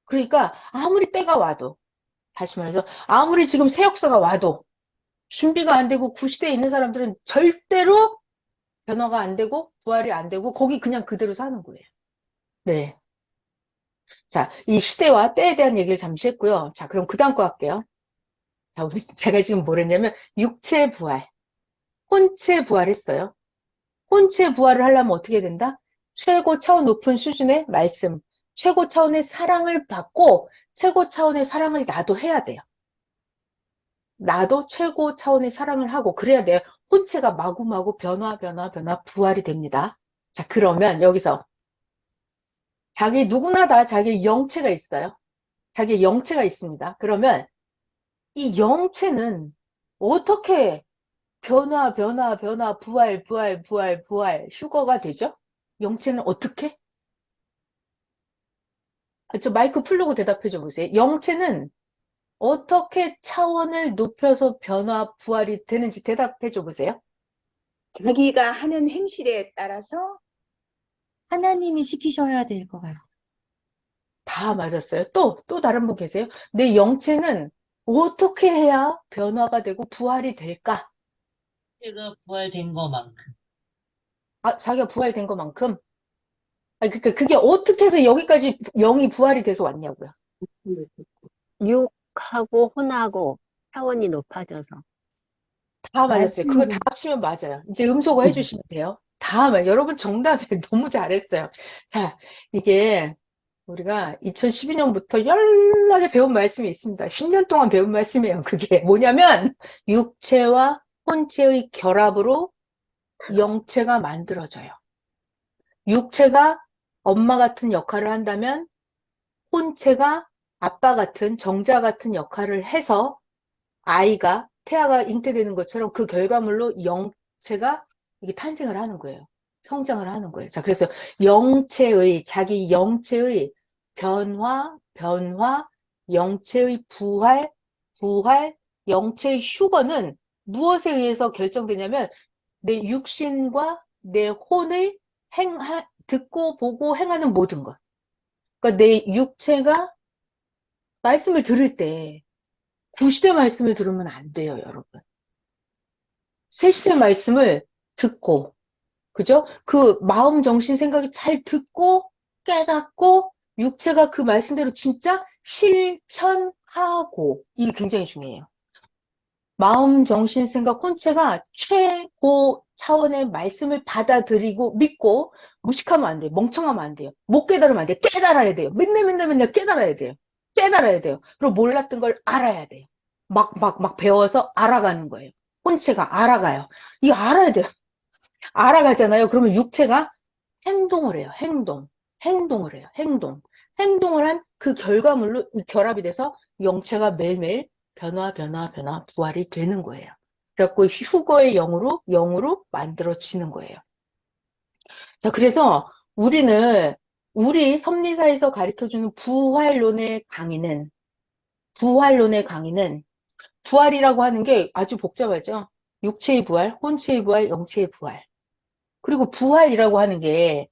그러니까 아무리 때가 와도, 다시 말해서 아무리 지금 새 역사가 와도 준비가 안 되고 구시대에 있는 사람들은 절대로 변화가 안 되고 부활이 안 되고 거기 그냥 그대로 사는 거예요. 네. 자, 이 시대와 때에 대한 얘기를 잠시 했고요. 자, 그럼 그 다음 거 할게요. 자, 제가 지금 뭘 했냐면 육체 부활, 혼체 부활했어요. 혼체 부활을 하려면 어떻게 된다? 최고 차원 높은 수준의 말씀, 최고 차원의 사랑을 받고 최고 차원의 사랑을 나도 해야 돼요. 나도 최고 차원의 사랑을 하고 그래야 돼. 혼체가 마구마구 변화 부활이 됩니다. 자, 그러면 여기서 누구나 다 자기 영체가 있어요. 자기 영체가 있습니다. 그러면 이 영체는 어떻게 부활, 휴거가 되죠? 영체는 어떻게? 저 마이크 풀고 대답해 줘 보세요. 영체는 어떻게 차원을 높여서 부활이 되는지 대답해 줘 보세요. 자기가 하는 행실에 따라서 하나님이 시키셔야 될 것 같아요. 다 맞았어요. 또 다른 분 계세요? 내 영체는 어떻게 해야 변화가 되고 부활이 될까? 제가 부활된 것만큼. 아, 자기가 부활된 것만큼? 아, 그러니까 그게 어떻게 해서 여기까지 영이 부활이 돼서 왔냐고요. 육하고 혼하고 차원이 높아져서. 다 맞았어요. 그거 다 말씀으로 합치면 맞아요. 이제 음소거 해주시면 돼요. 여러분 정답에 너무 잘했어요. 자, 이게 우리가 2012년부터 연락에 배운 말씀이 있습니다. 10년 동안 배운 말씀이에요. 그게 뭐냐면 육체와 혼체의 결합으로 영체가 만들어져요. 육체가 엄마 같은 역할을 한다면 혼체가 아빠 같은 정자 같은 역할을 해서 아이가 태아가 잉태되는 것처럼 그 결과물로 영체가 이게 탄생을 하는 거예요. 성장을 하는 거예요. 자, 그래서 자기 영체의 변화, 영체의 부활, 영체의 휴거는 무엇에 의해서 결정되냐면 내 육신과 내 혼의 듣고 보고 행하는 모든 것. 그러니까 내 육체가 말씀을 들을 때 구시대 말씀을 들으면 안 돼요, 여러분. 새시대 말씀을 듣고, 그죠? 그 마음, 정신, 생각이 잘 듣고 깨닫고 육체가 그 말씀대로 진짜 실천하고 이게 굉장히 중요해요. 마음, 정신, 생각, 혼체가 최고 차원의 말씀을 받아들이고 믿고 무식하면 안 돼요. 멍청하면 안 돼요. 못 깨달으면 안 돼요. 깨달아야 돼요. 맨날 깨달아야 돼요. 깨달아야 돼요. 그리고 몰랐던 걸 알아야 돼요. 막 배워서 알아가는 거예요. 혼체가 알아가요. 이거 알아야 돼요. 알아가잖아요. 그러면 육체가 행동을 해요. 행동을 해요. 행동을 한 그 결과물로 이 결합이 돼서 영체가 매일매일 변화, 부활이 되는 거예요. 그래갖고 휴거의 영으로 만들어지는 거예요. 자, 그래서 우리 섭리사에서 가르쳐주는 부활이라고 하는 게 아주 복잡하죠. 육체의 부활, 혼체의 부활, 영체의 부활. 그리고 부활이라고 하는 게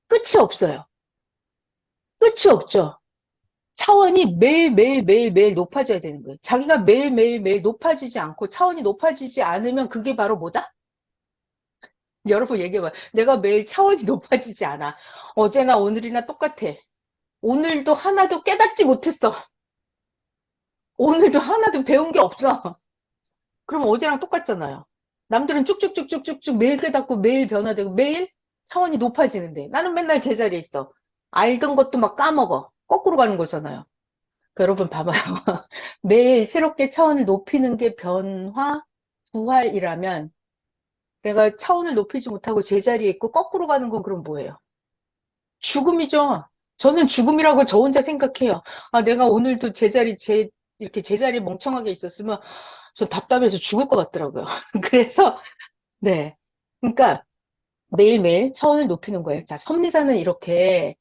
끝이 없어요. 끝이 없죠. 차원이 매일 높아져야 되는 거예요. 자기가 매일 높아지지 않고 차원이 높아지지 않으면 그게 바로 뭐다? 여러분 얘기해봐요. 내가 매일 차원이 높아지지 않아. 어제나 오늘이나 똑같아. 오늘도 하나도 깨닫지 못했어. 오늘도 하나도 배운 게 없어. 그럼 어제랑 똑같잖아요. 남들은 쭉쭉쭉쭉쭉쭉 매일 깨닫고 매일 변화되고 매일 차원이 높아지는데 나는 맨날 제자리에 있어. 알던 것도 막 까먹어. 거꾸로 가는 거잖아요. 그러니까 여러분 봐봐요. 매일 새롭게 차원을 높이는 게 부활이라면 내가 차원을 높이지 못하고 제자리에 있고 거꾸로 가는 건 그럼 뭐예요? 죽음이죠. 저는 죽음이라고 저 혼자 생각해요. 아, 내가 오늘도 이렇게 제자리 멍청하게 있었으면 저 답답해서 죽을 것 같더라고요. 그래서, 네. 그러니까 매일매일 차원을 높이는 거예요. 자, 섭리사는 이렇게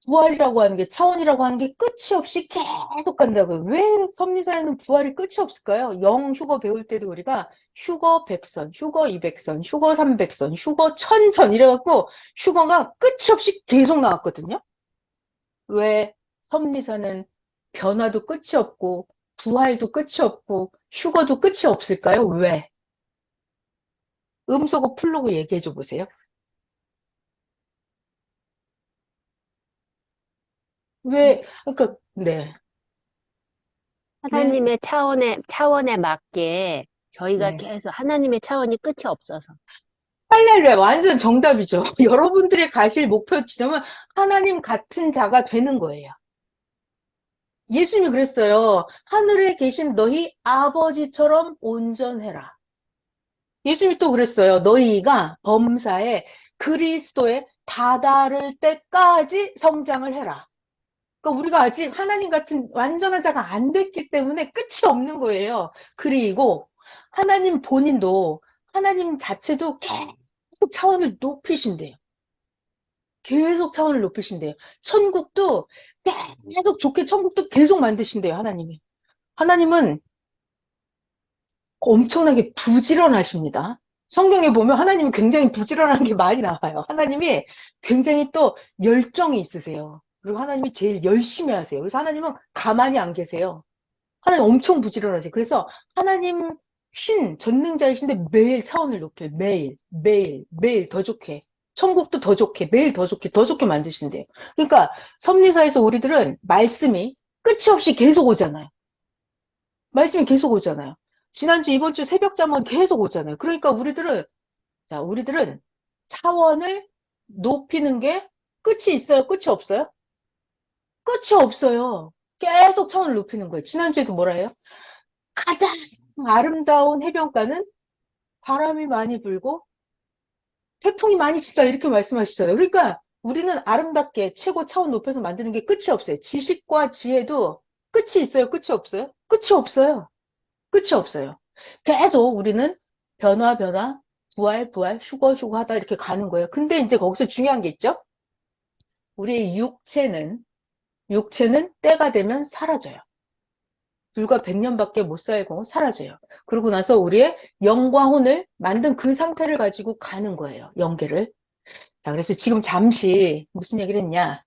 부활이라고 하는 게, 차원이라고 하는 게 끝이 없이 계속 간다고요. 왜 섭리사에는 부활이 끝이 없을까요? 휴거 배울 때도 우리가 휴거 100선, 휴거 200선, 휴거 300선, 휴거 1000선 이래갖고 휴거가 끝이 없이 계속 나왔거든요. 왜 섭리사는 변화도 끝이 없고 부활도 끝이 없고 휴거도 끝이 없을까요? 왜? 음소거 풀로그 얘기해 줘 보세요. 그러니까, 네. 네, 하나님의 차원에 맞게 저희가 네. 계속 하나님의 차원이 끝이 없어서. 할렐루야, 완전 정답이죠. 여러분들의 가실 목표 지점은 하나님 같은 자가 되는 거예요. 예수님이 그랬어요. 하늘에 계신 너희 아버지처럼 온전해라. 예수님이 또 그랬어요. 너희가 범사에 그리스도에 다다를 때까지 성장을 해라. 그러니까 우리가 아직 하나님 같은 완전한 자가 안 됐기 때문에 끝이 없는 거예요. 그리고 하나님 자체도 계속 차원을 높이신대요. 계속 차원을 높이신대요. 천국도 계속 좋게 천국도 계속 만드신대요, 하나님이. 하나님은 엄청나게 부지런하십니다. 성경에 보면 하나님이 굉장히 부지런한 게 많이 나와요. 하나님이 굉장히 또 열정이 있으세요. 그리고 하나님이 제일 열심히 하세요. 그래서 하나님은 가만히 안 계세요. 하나님 엄청 부지런하세요. 그래서 하나님 전능자이신데 매일 차원을 높여요. 매일 더 좋게. 천국도 더 좋게, 매일 더 좋게 만드신대요. 그러니까 섭리사에서 우리들은 말씀이 끝이 없이 계속 오잖아요. 말씀이 계속 오잖아요. 지난주, 이번 주 새벽 잠은 계속 오잖아요. 그러니까 우리들은 차원을 높이는 게 끝이 있어요? 끝이 없어요? 끝이 없어요. 계속 차원을 높이는 거예요. 지난주에도 뭐라 해요? 가장 아름다운 해변가는 바람이 많이 불고 태풍이 많이 친다 이렇게 말씀하시잖아요. 그러니까 우리는 아름답게 최고 차원 높여서 만드는 게 끝이 없어요. 지식과 지혜도 끝이 있어요? 끝이 없어요? 끝이 없어요. 끝이 없어요. 계속 우리는 변화, 변화, 부활, 부활, 휴거, 휴거 하다 이렇게 가는 거예요. 근데 이제 거기서 중요한 게 있죠? 우리의 육체는 때가 되면 사라져요. 불과 100년밖에 못 살고 사라져요. 그러고 나서 우리의 영과 혼을 만든 그 상태를 가지고 가는 거예요. 영계를. 자, 그래서 지금 잠시 무슨 얘기를 했냐?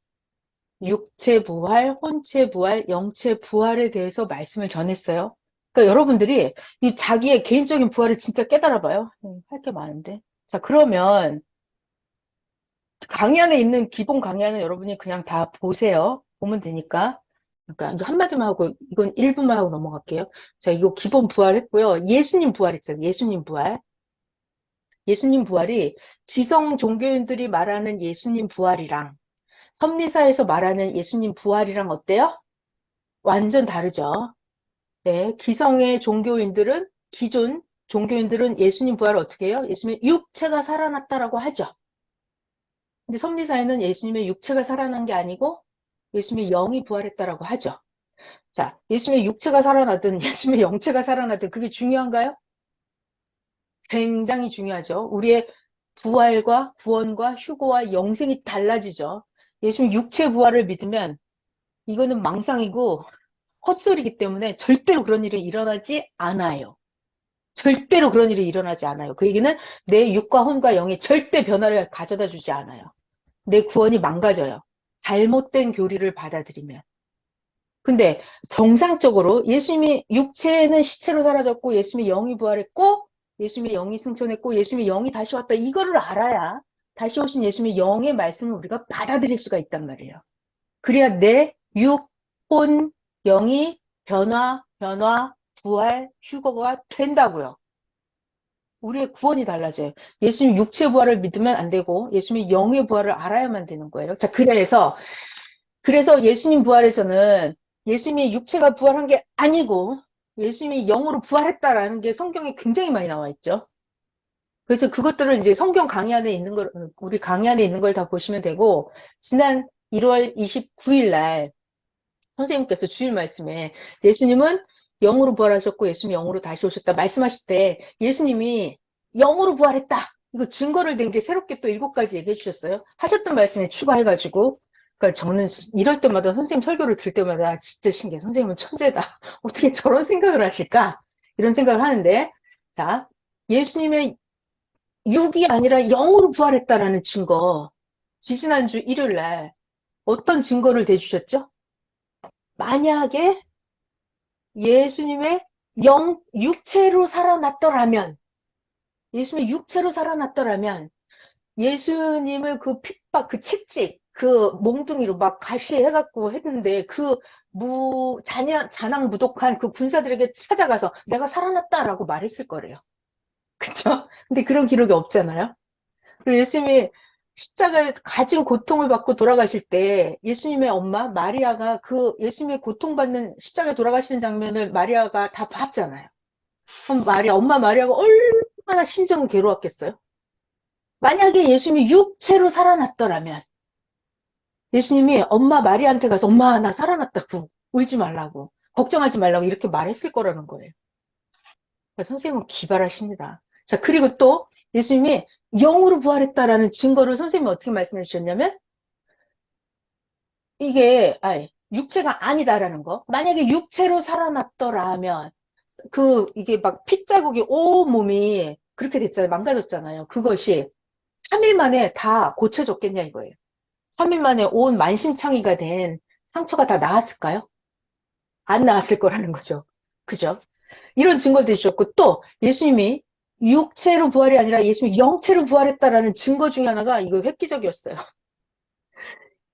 육체 부활, 혼체 부활, 영체 부활에 대해서 말씀을 전했어요. 그러니까 여러분들이 이 자기의 개인적인 부활을 진짜 깨달아 봐요. 할 게 많은데. 자, 그러면 강의 안에 있는 기본 강의 안은 여러분이 그냥 다 보세요. 보면 되니까. 그러니까 이거 한마디만 하고 이건 1분만 하고 넘어갈게요. 자, 이거 기본 부활했고요. 예수님 부활 있잖아요. 예수님 부활. 예수님 부활이 기성 종교인들이 말하는 예수님 부활이랑 섭리사에서 말하는 예수님 부활이랑 어때요? 완전 다르죠. 네, 기성의 종교인들은 기존 종교인들은 예수님 부활을 어떻게 해요? 예수님의 육체가 살아났다라고 하죠. 근데 섭리사에는 예수님의 육체가 살아난 게 아니고 예수님의 영이 부활했다라고 하죠. 자, 예수님의 육체가 살아나든 예수님의 영체가 살아나든 그게 중요한가요? 굉장히 중요하죠. 우리의 부활과 구원과 휴거와 영생이 달라지죠. 예수님 육체 부활을 믿으면 이거는 망상이고 헛소리이기 때문에 절대로 그런 일이 일어나지 않아요. 절대로 그런 일이 일어나지 않아요. 그 얘기는 내 육과 혼과 영이 절대 변화를 가져다 주지 않아요. 내 구원이 망가져요. 잘못된 교리를 받아들이면. 근데 정상적으로 예수님이 육체는 시체로 사라졌고 예수님의 영이 부활했고 예수님의 영이 승천했고 예수님의 영이 다시 왔다. 이거를 알아야 다시 오신 예수님의 영의 말씀을 우리가 받아들일 수가 있단 말이에요. 그래야 내 육, 혼, 영이 변화, 부활, 휴거가 된다고요. 우리의 구원이 달라져요. 예수님 육체 부활을 믿으면 안 되고 예수님의 영의 부활을 알아야만 되는 거예요. 자, 그래서 예수님 부활에서는 예수님의 육체가 부활한 게 아니고 예수님이 영으로 부활했다라는 게 성경에 굉장히 많이 나와 있죠. 그래서 그것들을 이제 성경 강의 안에 있는 걸, 우리 강의 안에 있는 걸 다 보시면 되고, 지난 1월 29일 날 선생님께서 주일 말씀에 예수님은 영으로 부활하셨고 예수님이 영으로 다시 오셨다 말씀하실 때 예수님이 영으로 부활했다. 이거 증거를 댄 게 새롭게 또 7가지 얘기해 주셨어요. 하셨던 말씀에 추가해가지고. 그러니까 저는 이럴 때마다 선생님 설교를 들을 때마다 진짜 신기해. 선생님은 천재다. 어떻게 저런 생각을 하실까? 이런 생각을 하는데, 자, 예수님의 육이 아니라 영으로 부활했다라는 증거. 지지난주 일요일 날 어떤 증거를 대주셨죠? 만약에 예수님의 육체로 살아났더라면, 예수님의 육체로 살아났더라면, 예수님을 그 핍박, 그 채찍, 그 몽둥이로 막 가시해갖고 했는데, 그 잔악무독한 그 군사들에게 찾아가서 내가 살아났다라고 말했을 거래요. 그쵸? 근데 그런 기록이 없잖아요. 그리고 예수님이 십자가에 가진 고통을 받고 돌아가실 때 예수님의 엄마 마리아가 그 예수님의 고통받는 십자가에 돌아가시는 장면을 마리아가 다 봤잖아요. 그럼 엄마 마리아가 얼마나 심정이 괴로웠겠어요? 만약에 예수님이 육체로 살아났더라면 예수님이 엄마 마리아한테 가서 엄마 나 살아났다고 울지 말라고 걱정하지 말라고 이렇게 말했을 거라는 거예요. 선생님은 기발하십니다. 자, 그리고 또 예수님이 영으로 부활했다라는 증거를 선생님이 어떻게 말씀해 주셨냐면 이게 육체가 아니다라는 거. 만약에 육체로 살아났더라면 이게 막 핏자국이 온 몸이 그렇게 됐잖아요. 망가졌잖아요. 그것이 3일 만에 다 고쳐졌겠냐 이거예요. 3일 만에 온 만신창이가 된 상처가 다 나았을까요? 안 나았을 거라는 거죠. 그죠? 이런 증거도 주셨고 또 예수님이 육체로 부활이 아니라 예수님이 영체로 부활했다라는 증거 중에 하나가 이거 획기적이었어요.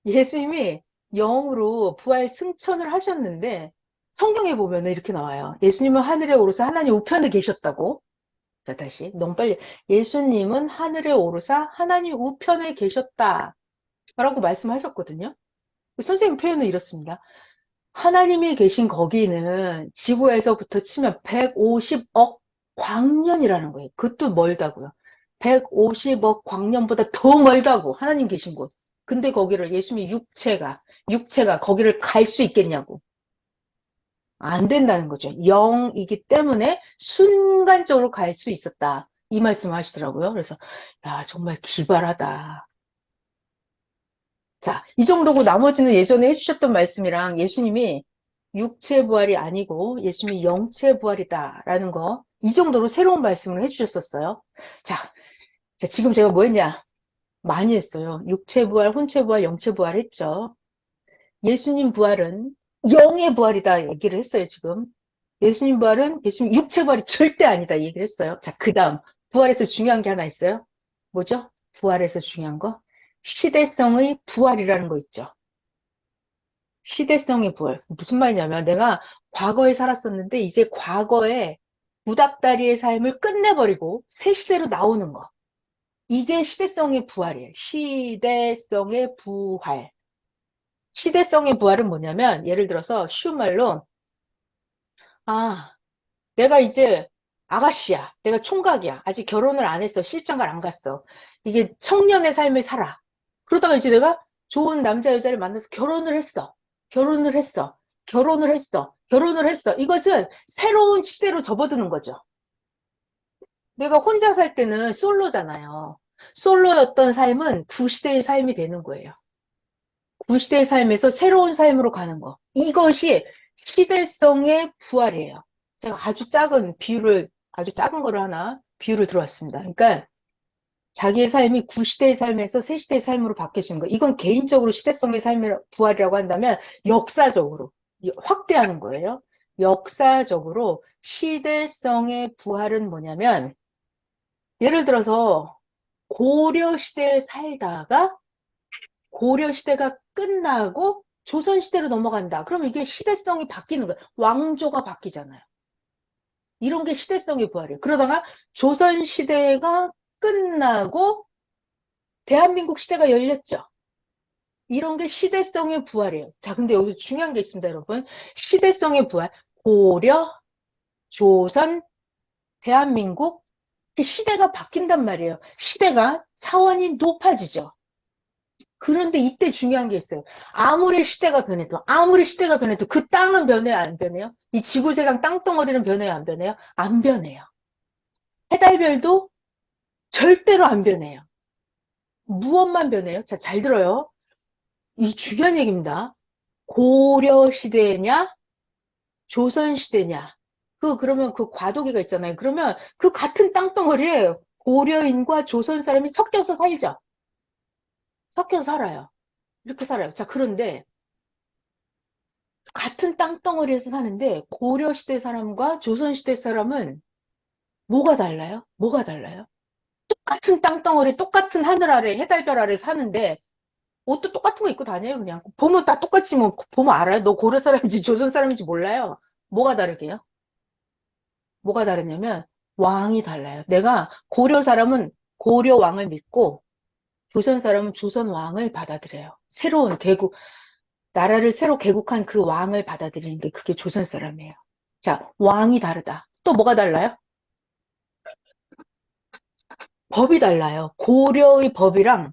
예수님이 영으로 부활 승천을 하셨는데 성경에 보면 이렇게 나와요. 예수님은 하늘에 오르사 하나님 우편에 계셨다고. 자, 다시. 너무 빨리. 예수님은 하늘에 오르사 하나님 우편에 계셨다. 라고 말씀하셨거든요. 선생님 표현은 이렇습니다. 하나님이 계신 거기는 지구에서부터 치면 150억 광년이라는 거예요. 그것도 멀다고요. 150억 광년보다 더 멀다고, 하나님 계신 곳. 근데 거기를 예수님이 육체가 거기를 갈 수 있겠냐고. 안 된다는 거죠. 영이기 때문에 순간적으로 갈 수 있었다. 이 말씀을 하시더라고요. 그래서 야, 정말 기발하다. 자, 이 정도고 나머지는 예전에 해주셨던 말씀이랑 예수님이 육체 부활이 아니고 예수님이 영체 부활이다라는 거, 이 정도로 새로운 말씀을 해주셨었어요. 자, 지금 제가 뭐 했냐? 많이 했어요. 육체 부활, 혼체 부활, 영체 부활 했죠. 예수님 부활은 영의 부활이다 얘기를 했어요, 지금. 예수님 부활은 예수님 육체 부활이 절대 아니다 얘기를 했어요. 자, 그 다음 부활에서 중요한 게 하나 있어요. 뭐죠? 부활에서 중요한 거. 시대성의 부활이라는 거 있죠. 시대성의 부활. 무슨 말이냐면 내가 과거에 살았었는데 이제 과거의 구닥다리의 삶을 끝내버리고 새 시대로 나오는 거. 이게 시대성의 부활이에요. 시대성의 부활. 시대성의 부활은 뭐냐면 예를 들어서 쉬운 말로 아, 내가 이제 아가씨야. 내가 총각이야. 아직 결혼을 안 했어. 시집장가를 안 갔어. 이게 청년의 삶을 살아. 그러다가 이제 내가 좋은 남자, 여자를 만나서 결혼을 했어. 결혼을 했어. 결혼을 했어. 결혼을 했어. 이것은 새로운 시대로 접어드는 거죠. 내가 혼자 살 때는 솔로잖아요. 솔로였던 삶은 구시대의 삶이 되는 거예요. 구시대의 삶에서 새로운 삶으로 가는 거. 이것이 시대성의 부활이에요. 제가 아주 작은 거를 하나 비유를 들어왔습니다. 그러니까 자기의 삶이 구시대의 삶에서 새시대의 삶으로 바뀌어지는 거. 이건 개인적으로 시대성의 삶의 부활이라고 한다면 역사적으로 확대하는 거예요. 역사적으로 시대성의 부활은 뭐냐면 예를 들어서 고려시대에 살다가 고려시대가 끝나고 조선시대로 넘어간다. 그러면 이게 시대성이 바뀌는 거예요. 왕조가 바뀌잖아요. 이런 게 시대성의 부활이에요. 그러다가 조선시대가 끝나고 대한민국 시대가 열렸죠. 이런 게 시대성의 부활이에요. 자, 근데 여기서 중요한 게 있습니다, 여러분. 시대성의 부활. 고려, 조선, 대한민국. 시대가 바뀐단 말이에요. 시대가 차원이 높아지죠. 그런데 이때 중요한 게 있어요. 아무리 시대가 변해도 그 땅은 변해요, 안 변해요? 이 지구재강 땅덩어리는 변해요, 안 변해요? 안 변해요. 해달별도 절대로 안 변해요. 무엇만 변해요? 자, 잘 들어요. 이 중요한 얘기입니다. 고려시대냐, 조선시대냐. 그러면 그 과도기가 있잖아요. 그러면 그 같은 땅덩어리에 고려인과 조선 사람이 섞여서 살죠. 섞여서 살아요. 이렇게 살아요. 자, 그런데 같은 땅덩어리에서 사는데 고려시대 사람과 조선시대 사람은 뭐가 달라요? 뭐가 달라요? 똑같은 땅덩어리, 똑같은 하늘 아래, 해달별 아래 사는데 옷도 똑같은 거 입고 다녀요, 그냥. 보면 다 똑같이 뭐, 보면 알아요. 너 고려 사람인지 조선 사람인지 몰라요. 뭐가 다르게요? 뭐가 다르냐면 왕이 달라요. 내가 고려 사람은 고려 왕을 믿고 조선 사람은 조선 왕을 받아들여요. 새로운 나라를 새로 개국한 그 왕을 받아들이는 게 그게 조선 사람이에요. 자, 왕이 다르다. 또 뭐가 달라요? 법이 달라요. 고려의 법이랑,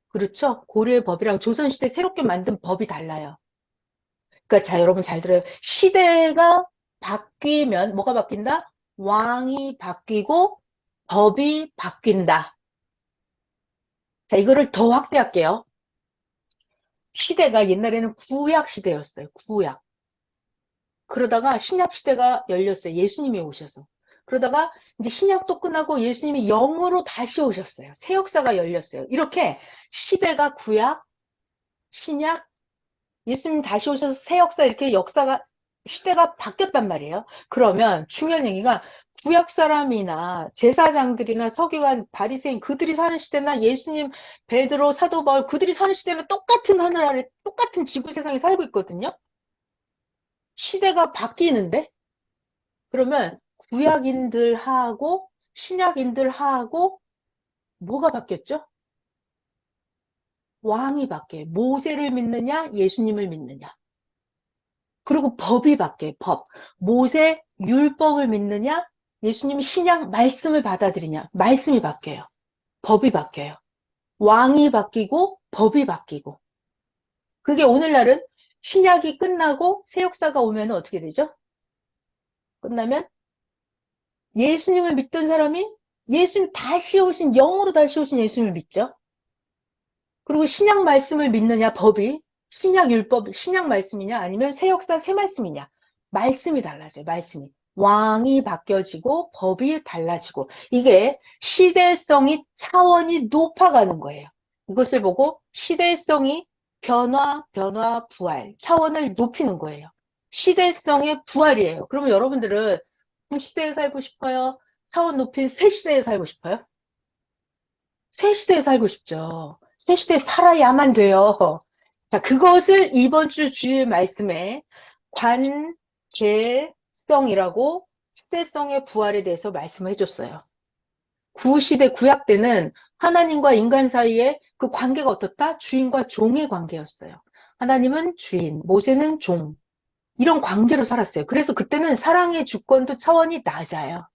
그렇죠? 고려의 법이랑 조선시대 새롭게 만든 법이 달라요. 그러니까 자, 여러분 잘 들어요. 시대가 바뀌면 뭐가 바뀐다? 왕이 바뀌고 법이 바뀐다. 자, 이거를 더 확대할게요. 시대가 옛날에는 구약 시대였어요. 구약. 그러다가 신약 시대가 열렸어요. 예수님이 오셔서. 그러다가 이제 신약도 끝나고 예수님이 영으로 다시 오셨어요. 새 역사가 열렸어요. 이렇게 시대가 구약, 신약, 예수님 다시 오셔서 새 역사, 이렇게 시대가 바뀌었단 말이에요. 그러면 중요한 얘기가 구약 사람이나 제사장들이나 서기관, 바리새인 그들이 사는 시대나 예수님, 베드로, 사도 바울 그들이 사는 시대는 똑같은 하늘 아래 똑같은 지구 세상에 살고 있거든요. 시대가 바뀌는데 그러면 구약인들하고 신약인들하고 뭐가 바뀌었죠? 왕이 바뀌어요. 모세를 믿느냐, 예수님을 믿느냐. 그리고 법이 바뀌어요. 법. 모세 율법을 믿느냐, 예수님이 신약 말씀을 받아들이냐. 말씀이 바뀌어요. 법이 바뀌어요. 왕이 바뀌고 법이 바뀌고. 그게 오늘날은 신약이 끝나고 새 역사가 오면 어떻게 되죠? 끝나면 예수님을 믿던 사람이 예수님 다시 오신, 영으로 다시 오신 예수님을 믿죠. 그리고 신약 말씀을 믿느냐, 법이. 신약 율법, 신약 말씀이냐, 아니면 새 역사, 새 말씀이냐. 말씀이 달라져요, 말씀이. 왕이 바뀌어지고, 법이 달라지고. 이게 시대성이 차원이 높아가는 거예요. 이것을 보고 시대성이 변화, 부활. 차원을 높이는 거예요. 시대성의 부활이에요. 그러면 여러분들은 구시대에 살고 싶어요? 차원 높인 새 시대에 살고 싶어요? 새 시대에 살고 싶죠. 새 시대에 살아야만 돼요. 자, 그것을 이번 주 주일 말씀에 관계성이라고 시대성의 부활에 대해서 말씀을 해줬어요. 구시대, 구약 때는 하나님과 인간 사이에 그 관계가 어떻다? 주인과 종의 관계였어요. 하나님은 주인, 모세는 종. 이런 관계로 살았어요. 그래서 그때는 사랑의 주권도 차원이 낮아요.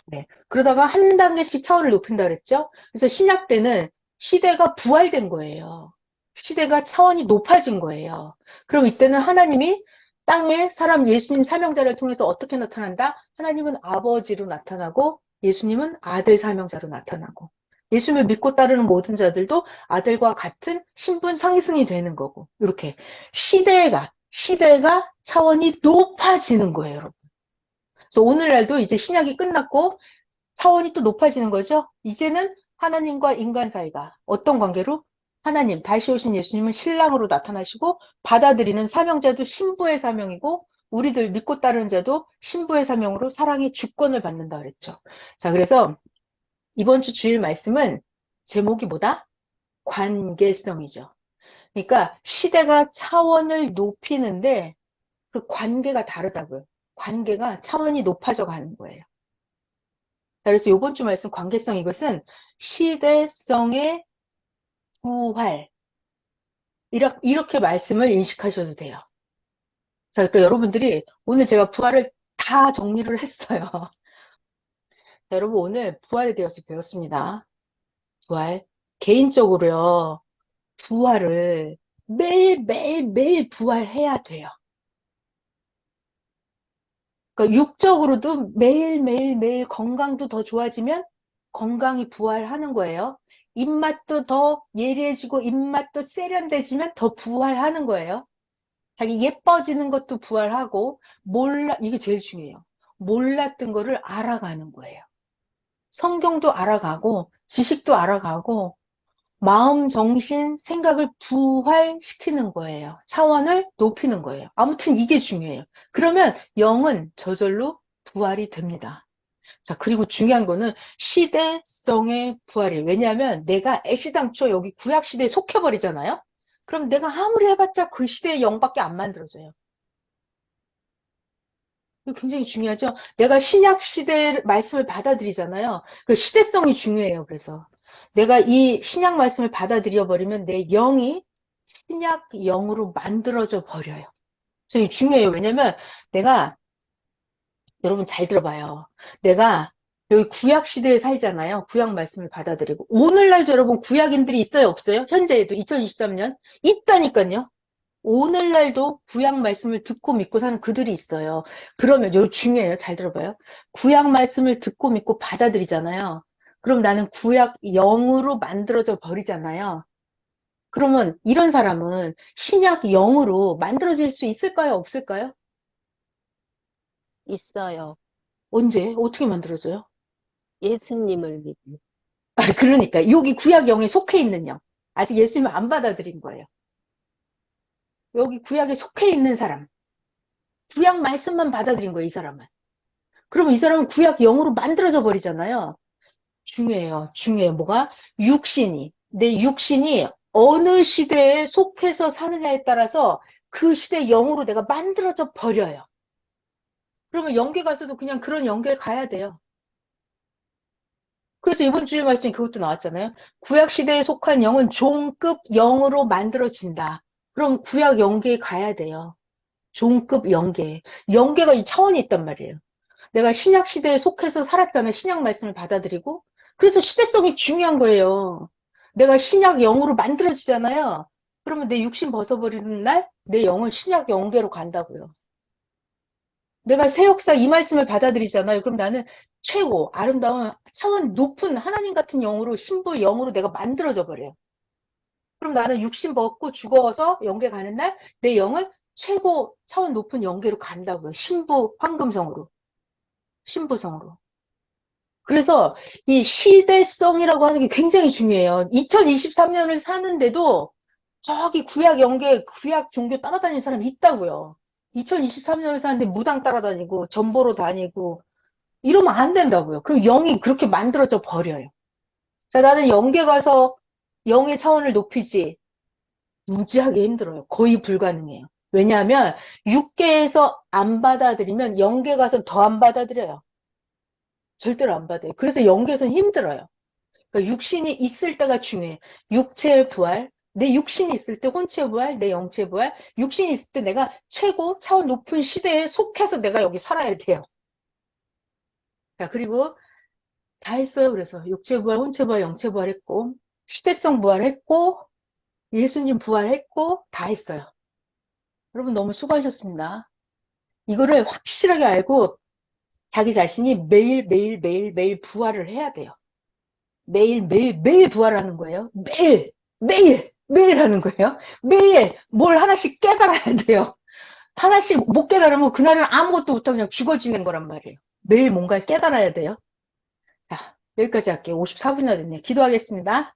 네. 그러다가 한 단계씩 차원을 높인다 그랬죠? 그래서 신약 때는 시대가 부활된 거예요. 시대가 차원이 높아진 거예요. 그럼 이때는 하나님이 땅에 사람 예수님 사명자를 통해서 어떻게 나타난다? 하나님은 아버지로 나타나고 예수님은 아들 사명자로 나타나고 예수님을 믿고 따르는 모든 자들도 아들과 같은 신분 상승이 되는 거고 이렇게 시대가 차원이 높아지는 거예요, 여러분. 그래서 오늘날도 이제 신약이 끝났고 차원이 또 높아지는 거죠. 이제는 하나님과 인간 사이가 어떤 관계로? 하나님, 다시 오신 예수님은 신랑으로 나타나시고 받아들이는 사명자도 신부의 사명이고 우리들 믿고 따르는 자도 신부의 사명으로 사랑의 주권을 받는다 그랬죠. 자, 그래서 이번 주 주일 말씀은 제목이 뭐다? 관계성이죠. 그러니까 시대가 차원을 높이는데 그 관계가 다르다고요. 관계가 차원이 높아져 가는 거예요. 자, 그래서 이번 주 말씀 관계성 이것은 시대성의 부활 이렇게 말씀을 인식하셔도 돼요. 자, 그러니까 여러분들이 오늘 제가 부활을 다 정리를 했어요. 자, 여러분 오늘 부활에 대해서 배웠습니다. 부활 개인적으로요. 부활을 매일 부활해야 돼요. 그러니까 육적으로도 매일 건강도 더 좋아지면 건강이 부활하는 거예요. 입맛도 더 예리해지고 입맛도 세련돼지면 더 부활하는 거예요. 자기 예뻐지는 것도 부활하고 이게 제일 중요해요. 몰랐던 거를 알아가는 거예요. 성경도 알아가고 지식도 알아가고 마음, 정신, 생각을 부활시키는 거예요. 차원을 높이는 거예요. 아무튼 이게 중요해요. 그러면 영은 저절로 부활이 됩니다. 자, 그리고 중요한 거는 시대성의 부활이에요. 왜냐하면 내가 애시당초 여기 구약시대에 속해버리잖아요? 그럼 내가 아무리 해봤자 그 시대의 영밖에 안 만들어져요. 이거 굉장히 중요하죠? 내가 신약시대 말씀을 받아들이잖아요. 그 시대성이 중요해요. 그래서 내가 이 신약 말씀을 받아들여 버리면 내 영이 신약 영으로 만들어져 버려요. 저게 중요해요. 왜냐면 내가 여러분 잘 들어봐요. 내가 여기 구약 시대에 살잖아요. 구약 말씀을 받아들이고 오늘날도 여러분 구약인들이 있어요, 없어요? 현재에도 2023년 있다니까요. 오늘날도 구약 말씀을 듣고 믿고 사는 그들이 있어요. 그러면 이거 중요해요. 잘 들어봐요. 구약 말씀을 듣고 믿고 받아들이잖아요. 그럼 나는 구약 영으로 만들어져 버리잖아요. 그러면 이런 사람은 신약 영으로 만들어질 수 있을까요? 없을까요? 있어요. 언제? 어떻게 만들어져요? 예수님을 믿고. 그러니까 여기 구약 영에 속해 있는 영. 아직 예수님을 안 받아들인 거예요. 여기 구약에 속해 있는 사람. 구약 말씀만 받아들인 거예요, 이 사람은. 그러면 이 사람은 구약 영으로 만들어져 버리잖아요. 중요해요. 뭐가? 내 육신이 어느 시대에 속해서 사느냐에 따라서 그 시대 영으로 내가 만들어져 버려요. 그러면 영계 가서도 그냥 그런 영계를 가야 돼요. 그래서 이번 주일 말씀에 그것도 나왔잖아요. 구약 시대에 속한 영은 종급 영으로 만들어진다. 그럼 구약 영계에 가야 돼요. 종급 영계. 영계가 이 차원이 있단 말이에요. 내가 신약 시대에 속해서 살았잖아요. 신약 말씀을 받아들이고. 그래서 시대성이 중요한 거예요. 내가 신약 영으로 만들어지잖아요. 그러면 내 육신 벗어버리는 날 내 영은 신약 영계로 간다고요. 내가 새 역사 이 말씀을 받아들이잖아요. 그럼 나는 최고 아름다운 차원 높은 하나님 같은 영으로 신부 영으로 내가 만들어져 버려요. 그럼 나는 육신 벗고 죽어서 영계 가는 날 내 영은 최고 차원 높은 영계로 간다고요. 신부 황금성으로. 신부성으로. 그래서 이 시대성이라고 하는 게 굉장히 중요해요. 2023년을 사는데도 저기 구약 영계, 구약 종교 따라다니는 사람이 있다고요. 2023년을 사는데 무당 따라다니고 전보로 다니고 이러면 안 된다고요. 그럼 영이 그렇게 만들어져 버려요. 자, 나는 영계 가서 영의 차원을 높이지 무지하게 힘들어요. 거의 불가능해요. 왜냐하면 육계에서 안 받아들이면 영계 가서 더 안 받아들여요. 절대로 안 받아요. 그래서 영계에서는 힘들어요. 그러니까 육신이 있을 때가 중요해. 육체의 부활, 내 육신이 있을 때 혼체의 부활, 내 영체의 부활, 육신이 있을 때 내가 최고 차원 높은 시대에 속해서 내가 여기 살아야 돼요. 자, 그리고 다 했어요. 그래서 육체 부활, 혼체 부활, 영체 부활했고, 시대성 부활했고, 예수님 부활했고, 다 했어요. 여러분 너무 수고하셨습니다. 이거를 확실하게 알고 자기 자신이 매일 부활을 해야 돼요. 매일 부활하는 거예요. 매일 하는 거예요. 매일 뭘 하나씩 깨달아야 돼요. 하나씩 못 깨달으면 그날은 아무것도 못하고 그냥 죽어지는 거란 말이에요. 매일 뭔가를 깨달아야 돼요. 자, 여기까지 할게요. 54분이나 됐네요. 기도하겠습니다.